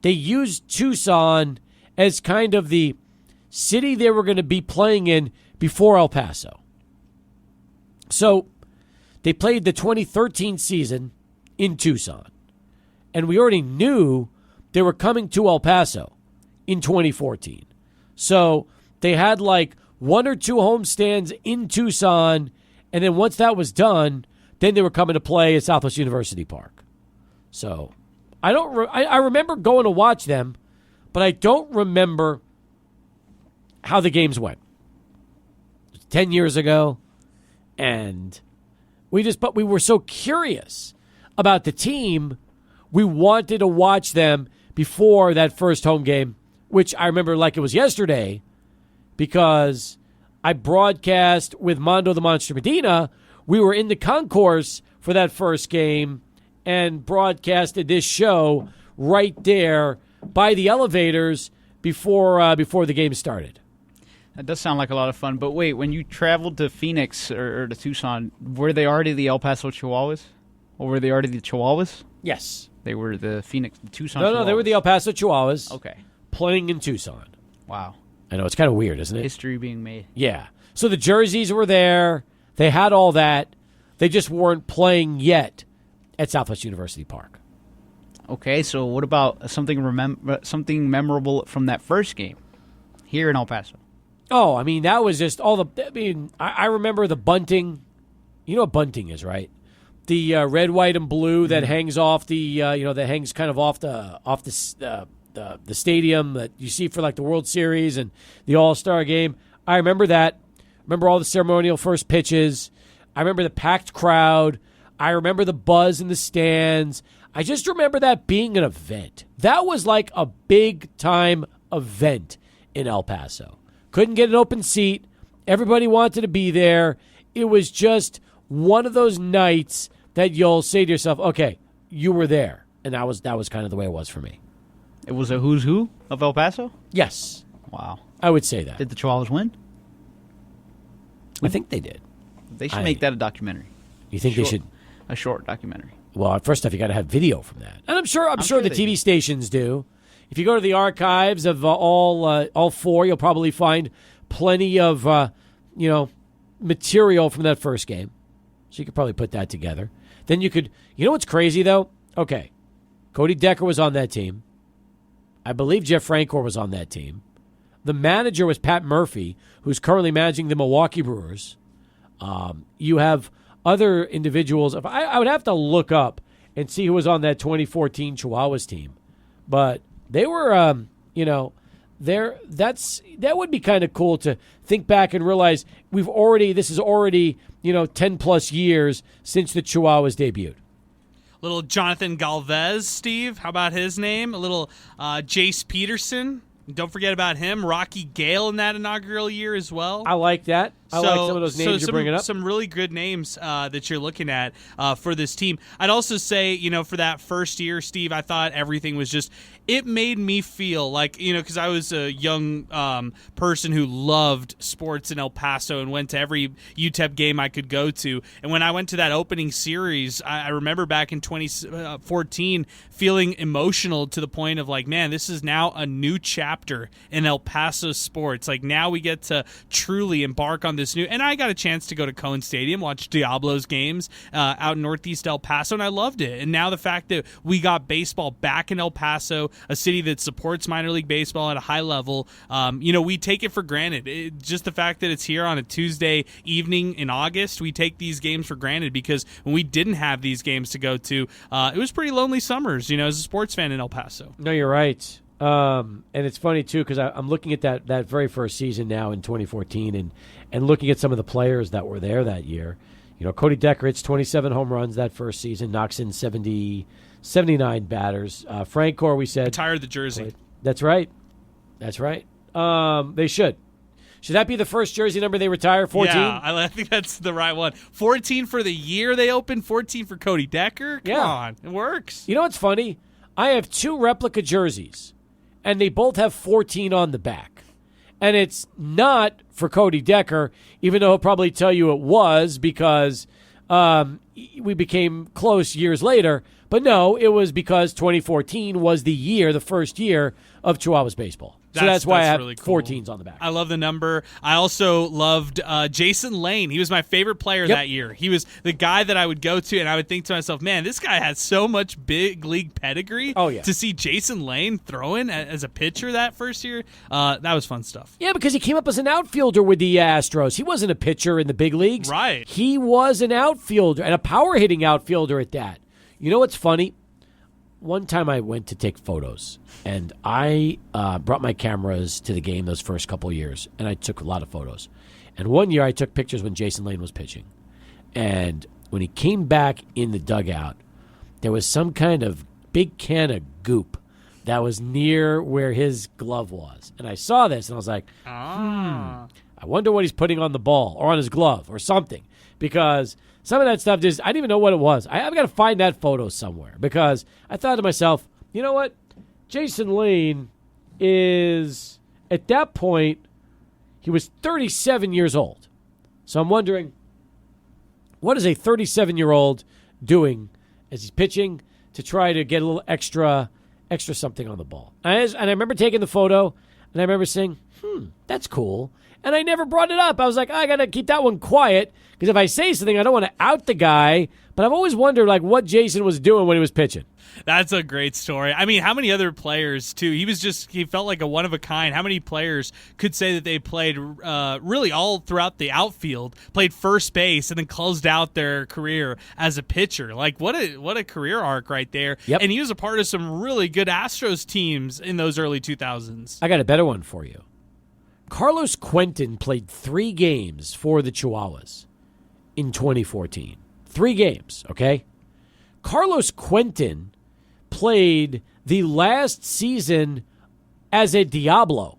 they used Tucson as kind of the city they were going to be playing in before El Paso. So they played the 2013 season in Tucson, and we already knew they were coming to El Paso in 2014. So they had like one or two homestands in Tucson, and then once that was done, then they were coming to play at Southwest University Park. So I remember going to watch them, but I don't remember how the games went. It was 10 years ago, and we were so curious about the team, we wanted to watch them before that first home game, which I remember like it was yesterday because I broadcast with Mondo the Monster Medina. We were in the concourse for that first game and broadcasted this show right there by the elevators before the game started. That does sound like a lot of fun. But wait, when you traveled to Phoenix or to Tucson, were they already the El Paso Chihuahuas? Or were they already the Chihuahuas? Yes. They were the Tucson No, Chihuahuas. no, they were the El Paso Chihuahuas. Okay. Playing in Tucson. Wow. I know, it's kind of weird, isn't it? History being made. Yeah. So the jerseys were there. They had all that. They just weren't playing yet at Southwest University Park. Okay, so what about something memorable from that first game here in El Paso? Oh, I mean, that was just all the. I mean, I remember the bunting. You know what bunting is, right? The red, white, and blue that hangs off the. That hangs kind of off the stadium that you see for like the World Series and the All-Star game. I remember that. Remember all the ceremonial first pitches. I remember the packed crowd. I remember the buzz in the stands. I just remember that being an event. That was like a big-time event in El Paso. Couldn't get an open seat. Everybody wanted to be there. It was just one of those nights that you'll say to yourself, okay, you were there. And that was kind of the way it was for me. It was a who's who of El Paso? Yes. Wow. I would say that. Did the Chihuahuas win? I think they did. They should make that a documentary. You think they should? A short documentary. Well, first off, you got to have video from that, and I'm sure the they TV do. stations do. If you go to the archives of all four, you'll probably find plenty of material from that first game. So you could probably put that together. Then you could. You know what's crazy though? Okay, Cody Decker was on that team. I believe Jeff Francor was on that team. The manager was Pat Murphy, who's currently managing the Milwaukee Brewers. You have other individuals. I would have to look up and see who was on that 2014 Chihuahuas team. But they were, that would be kind of cool to think back and realize this is already 10 plus years since the Chihuahuas debuted. Little Jonathan Galvez, Steve. How about his name? A little Jace Peterson. Don't forget about him. Rocky Gale in that inaugural year as well. I like that. I like some of those names you're bringing up. Some really good names that you're looking at for this team. I'd also say, for that first year, Steve, I thought everything was just, it made me feel like, because I was a young person who loved sports in El Paso and went to every UTEP game I could go to. And when I went to that opening series, I remember back in 2014 feeling emotional to the point of like, man, this is now a new chapter in El Paso sports. Like now we get to truly embark on this new, and I got a chance to go to Cohen Stadium, watch Diablo's games out in Northeast El Paso, and I loved it. And now the fact that we got baseball back in El Paso, a city that supports minor league baseball at a high level, we take it for granted. Just the fact that it's here on a Tuesday evening in August, we take these games for granted because when we didn't have these games to go to, it was pretty lonely summers, as a sports fan in El Paso. No, you're right. And it's funny, too, because I'm looking at that very first season now in 2014 and looking at some of the players that were there that year. Cody Decker hits 27 home runs that first season, knocks in 79 batters. Francor, we said. Retired the jersey. That's right. That's right. They should. Should that be the first jersey number they retire, 14? Yeah, I think that's the right one. 14 for the year they opened, 14 for Cody Decker. Come on. It works. You know what's funny? I have 2 replica jerseys, and they both have 14 on the back. And it's not for Cody Decker, even though he'll probably tell you it was because we became close years later. But no, it was because 2014 was the first year of Chihuahuas baseball. So that's why I have really cool. 14s on the back. I love the number. I also loved Jason Lane. He was my favorite player that year. He was the guy that I would go to, and I would think to myself, man, this guy has so much big league pedigree. Oh, yeah. To see Jason Lane throwing as a pitcher that first year, that was fun stuff. Yeah, because he came up as an outfielder with the Astros. He wasn't a pitcher in the big leagues. Right. He was an outfielder, and a power-hitting outfielder at that. You know what's funny? One time I went to take photos, and I brought my cameras to the game those first couple of years, and I took a lot of photos. And one year I took pictures when Jason Lane was pitching. And when he came back in the dugout, there was some kind of big can of goop that was near where his glove was. And I saw this, and I was like, I wonder what he's putting on the ball or on his glove or something. Because some of that stuff I didn't even know what it was. I've got to find that photo somewhere because I thought to myself, you know what? Jason Lane is, at that point, he was 37 years old. So I'm wondering, what is a 37-year-old doing as he's pitching to try to get a little extra something on the ball? And I remember taking the photo, and I remember saying, that's cool. And I never brought it up. I was like, I got to keep that one quiet, because if I say something, I don't want to out the guy. But I've always wondered, like, what Jason was doing when he was pitching. That's a great story. I mean, how many other players, too? He felt like a one-of-a-kind. How many players could say that they played really all throughout the outfield, played first base, and then closed out their career as a pitcher? Like, what a career arc right there. Yep. And he was a part of some really good Astros teams in those early 2000s. I got a better one for you. Carlos Quentin played 3 games for the Chihuahuas in 2014. 3 games, okay? Carlos Quentin played the last season as a Diablo.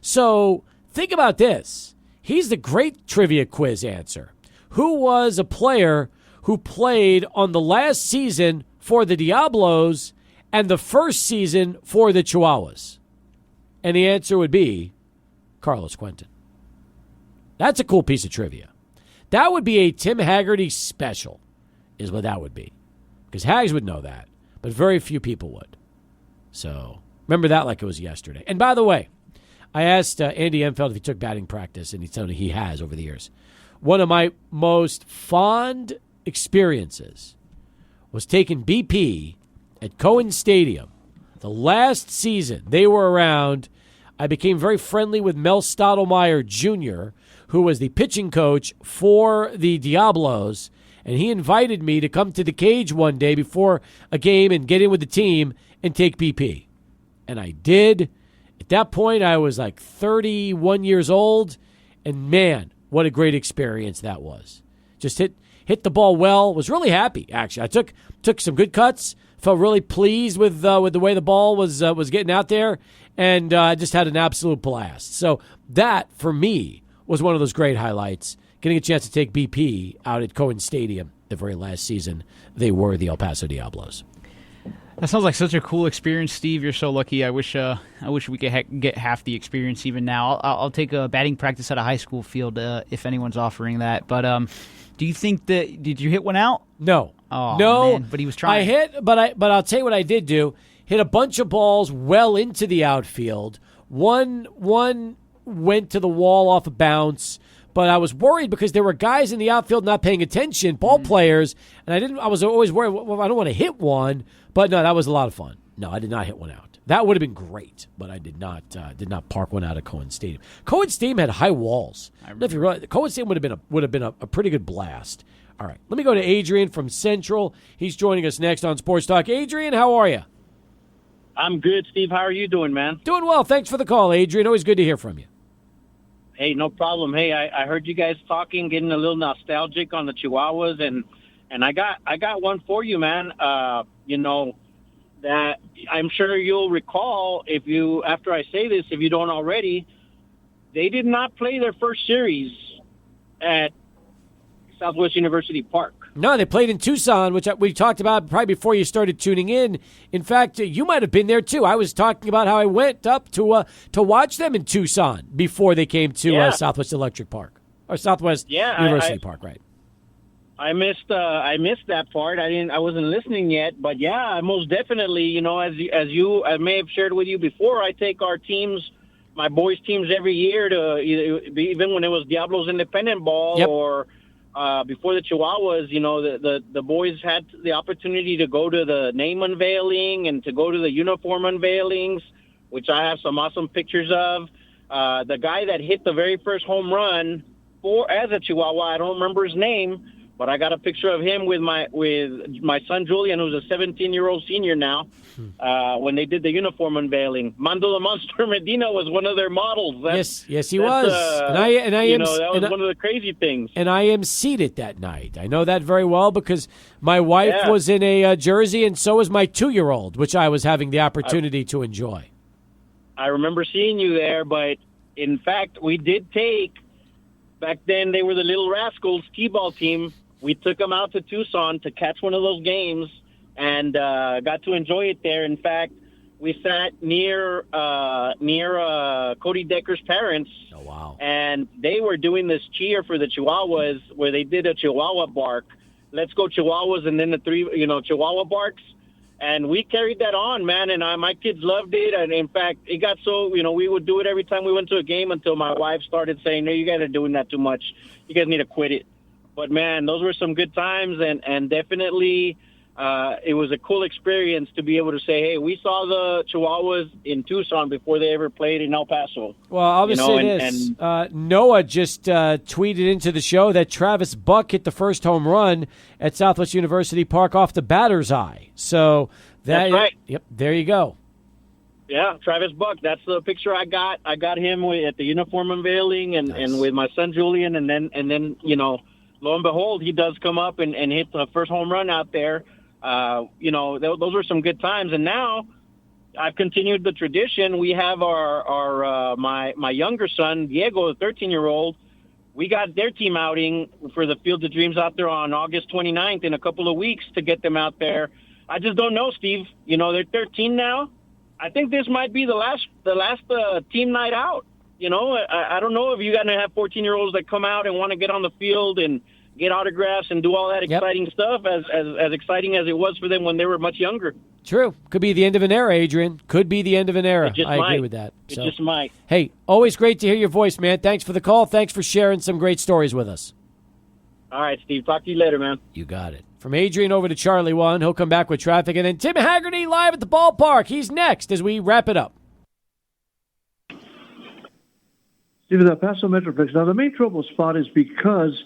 So think about this. He's the great trivia quiz answer. Who was a player who played on the last season for the Diablos and the first season for the Chihuahuas? And the answer would be Carlos Quentin. That's a cool piece of trivia. That would be a Tim Haggerty special, is what that would be. Because Hags would know that, but very few people would. So remember that like it was yesterday. And by the way, I asked Andy Imfeld if he took batting practice, and he told me he has over the years. One of my most fond experiences was taking BP at Cohen Stadium. The last season they were around, I became very friendly with Mel Stottlemyre Jr., who was the pitching coach for the Diablos, and he invited me to come to the cage one day before a game and get in with the team and take BP. And I did. At that point, I was like 31 years old, and man, what a great experience that was. Just hit the ball well. Was really happy, actually. I took some good cuts. Felt really pleased with the way the ball was getting out there, and I just had an absolute blast. So that, for me, was one of those great highlights, getting a chance to take BP out at Cohen Stadium the very last season they were the El Paso Diablos. That sounds like such a cool experience, Steve. You're so lucky. I wish we could get half the experience even now. I'll take a batting practice at a high school field if anyone's offering that. But do you think did you hit one out? No. Oh, no, man, but he was trying. I hit, but I'll tell you what I did do. Hit a bunch of balls well into the outfield. One went to the wall off a bounce, but I was worried because there were guys in the outfield not paying attention, ball players, and I was always worried, well, I don't want to hit one, but no, that was a lot of fun. No, I did not hit one out. That would have been great, but I did not park one out at Cohen Stadium. Cohen Stadium had high walls. I don't know if you realize, Cohen Stadium would have been a pretty good blast. All right, let me go to Adrian from Central. He's joining us next on Sports Talk. Adrian, how are you? I'm good, Steve. How are you doing, man? Doing well. Thanks for the call, Adrian. Always good to hear from you. Hey, no problem. Hey, I heard you guys talking, getting a little nostalgic on the Chihuahuas, and I got one for you, man. That I'm sure you'll recall after I say this, if you don't already, they did not play their first series at Southwest University Park. No, they played in Tucson, which we talked about probably before you started tuning in. In fact, you might have been there too. I was talking about how I went up to watch them in Tucson before they came to Southwest Electric Park or Southwest University Park, right? I missed that part. I wasn't listening yet, but yeah, most definitely. I may have shared with you before, I take our teams, my boys' teams, every year to even when it was Diablos Independent Ball or. Before the Chihuahuas, the boys had the opportunity to go to the name unveiling and to go to the uniform unveilings, which I have some awesome pictures of. The guy that hit the very first home run as a Chihuahua, I don't remember his name, but I got a picture of him with my son Julian, who's a 17-year-old senior now. When they did the uniform unveiling, Mando the Monster Medina was one of their models. Yes, he was. That was one of the crazy things. And I emceed it that night. I know that very well because my wife was in a jersey, and so was my 2-year-old, which I was having the opportunity to enjoy. I remember seeing you there, but in fact, we did take. Back then, they were the Little Rascals T-ball team. We took them out to Tucson to catch one of those games. And got to enjoy it there. In fact, we sat near Cody Decker's parents. Oh, wow. And they were doing this cheer for the Chihuahuas where they did a Chihuahua bark. Let's go Chihuahuas, and then the three, Chihuahua barks. And we carried that on, man, and my kids loved it. And, in fact, it got so, we would do it every time we went to a game until my wife started saying, no, you guys are doing that too much. You guys need to quit it. But, man, those were some good times, and definitely it was a cool experience to be able to say, hey, we saw the Chihuahuas in Tucson before they ever played in El Paso. Well, I'll just say this. Noah just tweeted into the show that Travis Buck hit the first home run at Southwest University Park off the batter's eye. So that's right. Yep, there you go. Yeah, Travis Buck. That's the picture I got. I got him at the uniform unveiling and with my son Julian, and then lo and behold, he does come up and hit the first home run out there. Those were some good times. And now I've continued the tradition. We have my younger son, Diego, the 13-year-old. We got their team outing for the Field of Dreams out there on August 29th in a couple of weeks to get them out there. I just don't know, Steve. They're 13 now. I think this might be the last team night out. I don't know if you're going to have 14-year-olds that come out and want to get on the field and get autographs and do all that exciting stuff, as exciting as it was for them when they were much younger. True. Could be the end of an era, Adrian. Could be the end of an era. I agree with that. It just might. Hey, always great to hear your voice, man. Thanks for the call. Thanks for sharing some great stories with us. All right, Steve. Talk to you later, man. You got it. From Adrian over to Charlie 1. He'll come back with traffic. And then Tim Haggerty live at the ballpark. He's next as we wrap it up. Steve, the Paso Metroplex. Now, the main trouble spot is because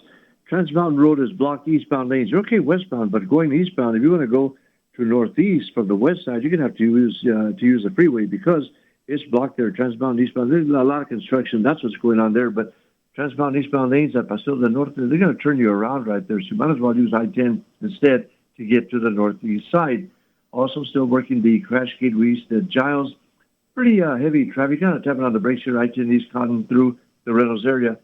Trans Mountain Road is blocked eastbound lanes. You're okay westbound, but going eastbound, if you want to go to northeast from the west side, you're going to have to use the freeway because it's blocked there. Trans Mountain eastbound. There's a lot of construction. That's what's going on there. But Trans Mountain eastbound lanes at Paso the north, they're going to turn you around right there. So you might as well use I-10 instead to get to the northeast side. Also, still working the Crash Gateway East at Giles. Pretty heavy traffic. Kind of tapping on the brakes here. I-10 East cutting through the Reynolds area.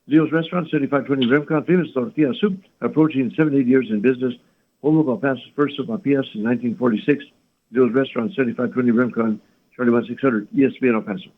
Leo's Restaurant, 7520 Remcon, famous tortilla soup, approaching 78 years in business. Home of El Paso's first sopapias in 1946. Leo's Restaurant, 7520 Remcon, Charlie 1600, ESPN El Paso.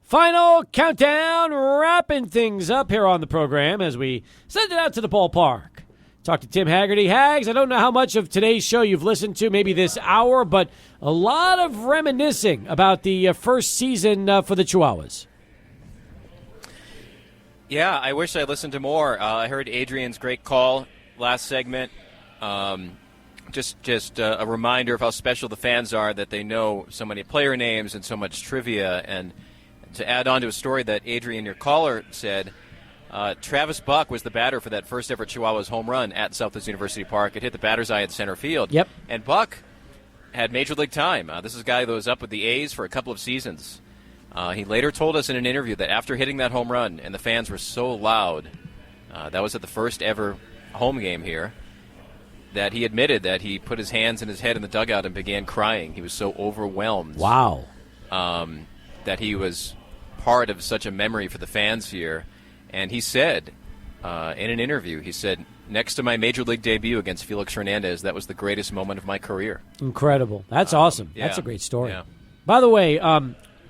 Final countdown, wrapping things up here on the program as we send it out to the ballpark Talk to Tim Haggerty. Hags, I don't know how much of today's show you've listened to, maybe this hour, but a lot of reminiscing about the first season for the Chihuahuas. Yeah, I wish I listened to more. I heard Adrian's great call last segment. Just a reminder of how special the fans are, that they know so many player names and so much trivia. And to add on to a story that Adrian, your caller, said, Travis Buck was the batter for that first ever Chihuahuas home run at Southwest University Park. It hit the batter's eye at center field. Yep. And Buck had Major League time. This is a guy that was up with the A's for a couple of seasons. He later told us in an interview that after hitting that home run, and the fans were so loud, that was at the first ever home game here, that he admitted that he put his hands in his head in the dugout and began crying. He was so overwhelmed. Wow. That he was part of such a memory for the fans here. And he said, in an interview, he said, next to my Major League debut against Felix Hernandez, that was the greatest moment of my career. Incredible. That's awesome. Yeah. That's a great story. Yeah. By the way,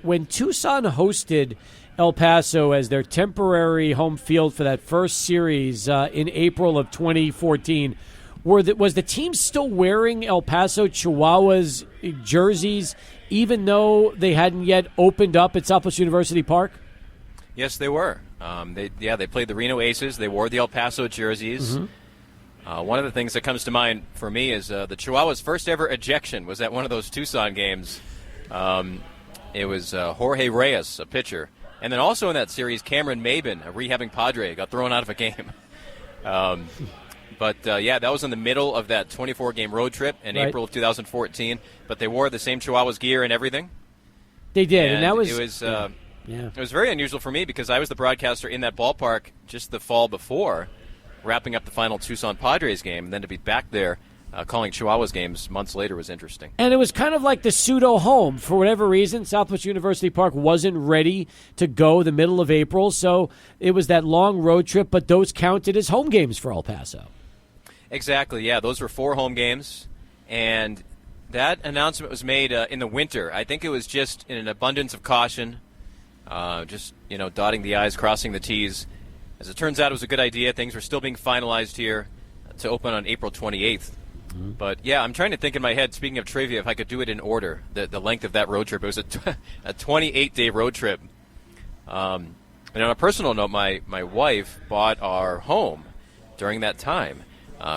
when Tucson hosted El Paso as their temporary home field for that first series in April of 2014, was the team still wearing El Paso Chihuahuas jerseys, even though they hadn't yet opened up at Southwest University Park? Yes, they were. They played the Reno Aces. They wore the El Paso jerseys. Mm-hmm. One of the things that comes to mind for me is the Chihuahuas' first ever ejection was at one of those Tucson games. It was Jorge Reyes, a pitcher. And then also in that series, Cameron Maben, a rehabbing Padre, got thrown out of a game. But that was in the middle of that 24-game road trip in April of 2014. But they wore the same Chihuahuas gear and everything. They did, and that was... It was very unusual for me because I was the broadcaster in that ballpark just the fall before, wrapping up the final Tucson Padres game, and then to be back there calling Chihuahuas games months later was interesting. And it was kind of like the pseudo-home. For whatever reason, Southwest University Park wasn't ready to go the middle of April, so it was that long road trip, but those counted as home games for El Paso. Exactly, yeah. Those were 4 home games, and that announcement was made in the winter. I think it was just in an abundance of caution, dotting the I's, crossing the T's. As it turns out, it was a good idea. Things were still being finalized here to open on April 28th. Mm-hmm. But, yeah, I'm trying to think in my head, speaking of trivia, if I could do it in order, the length of that road trip. It was a 28-day road trip. And on a personal note, my wife bought our home during that time.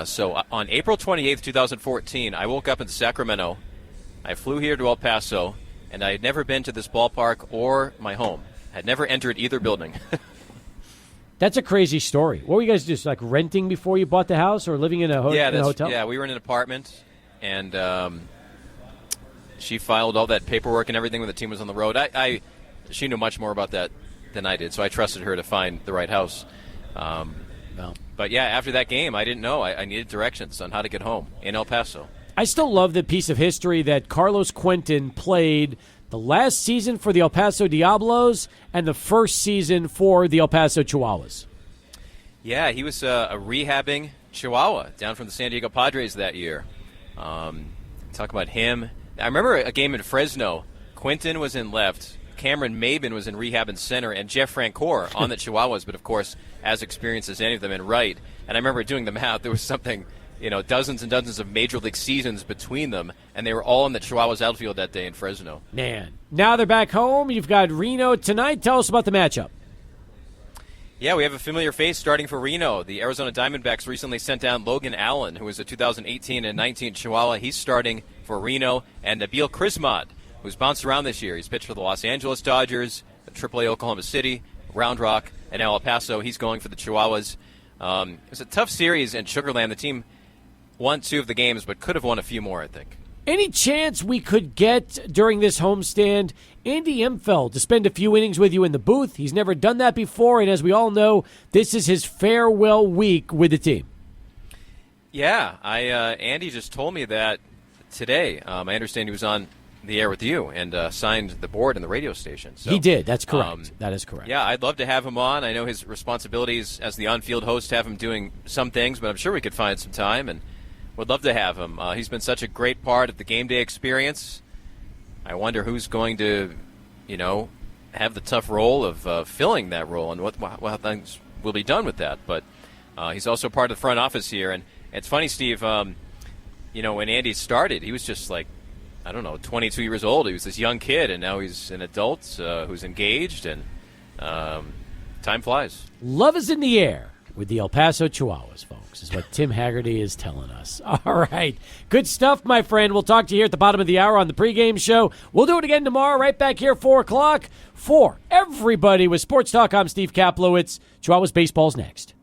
So on April 28th, 2014, I woke up in Sacramento. I flew here to El Paso, and I had never been to this ballpark or my home. I had never entered either building. That's a crazy story. What were you guys just like renting before you bought the house, or living in a hotel? Yeah, we were in an apartment, and she filed all that paperwork and everything when the team was on the road. She knew much more about that than I did, so I trusted her to find the right house. But yeah, after that game, I didn't know. I needed directions on how to get home in El Paso. I still love the piece of history that Carlos Quentin played the last season for the El Paso Diablos and the first season for the El Paso Chihuahuas. Yeah, he was a rehabbing Chihuahua down from the San Diego Padres that year. Talk about him. I remember a game in Fresno. Quentin was in left. Cameron Maben was in rehab in center, and Jeff Francoeur on the Chihuahuas, but of course as experienced as any of them in right. And I remember doing the math. There was something, dozens and dozens of Major League seasons between them, and they were all in the Chihuahuas outfield that day in Fresno. Man. Now they're back home. You've got Reno tonight. Tell us about the matchup. Yeah, we have a familiar face starting for Reno. The Arizona Diamondbacks recently sent down Logan Allen, who was a 2018 and 19 Chihuahua. He's starting for Reno. And Nabil Crismot, who's bounced around this year. He's pitched for the Los Angeles Dodgers, AAA Oklahoma City, Round Rock, and now El Paso. He's going for the Chihuahuas. It was a tough series in Sugar Land. The team won 2 of the games, but could have won a few more, I think. Any chance we could get, during this homestand, Andy Imfeld to spend a few innings with you in the booth? He's never done that before, and as we all know, this is his farewell week with the team. Yeah, Andy just told me that today. I understand he was on the air with you and signed the board and the radio station. So, he did. That's correct. That is correct. Yeah, I'd love to have him on. I know his responsibilities as the on-field host have him doing some things, but I'm sure we could find some time, and would love to have him. He's been such a great part of the game day experience. I wonder who's going to, have the tough role of filling that role and what things will be done with that. But He's also part of the front office here. And it's funny, Steve, when Andy started, he was just like, 22 years old. He was this young kid, and now he's an adult who's engaged, and time flies. Love is in the air with the El Paso Chihuahuas, folks, is what Tim Haggerty is telling us. All right. Good stuff, my friend. We'll talk to you here at the bottom of the hour on the pregame show. We'll do it again tomorrow, right back here, 4 o'clock. For everybody with Sports Talk, I'm Steve Kaplowitz. Chihuahuas baseball's next.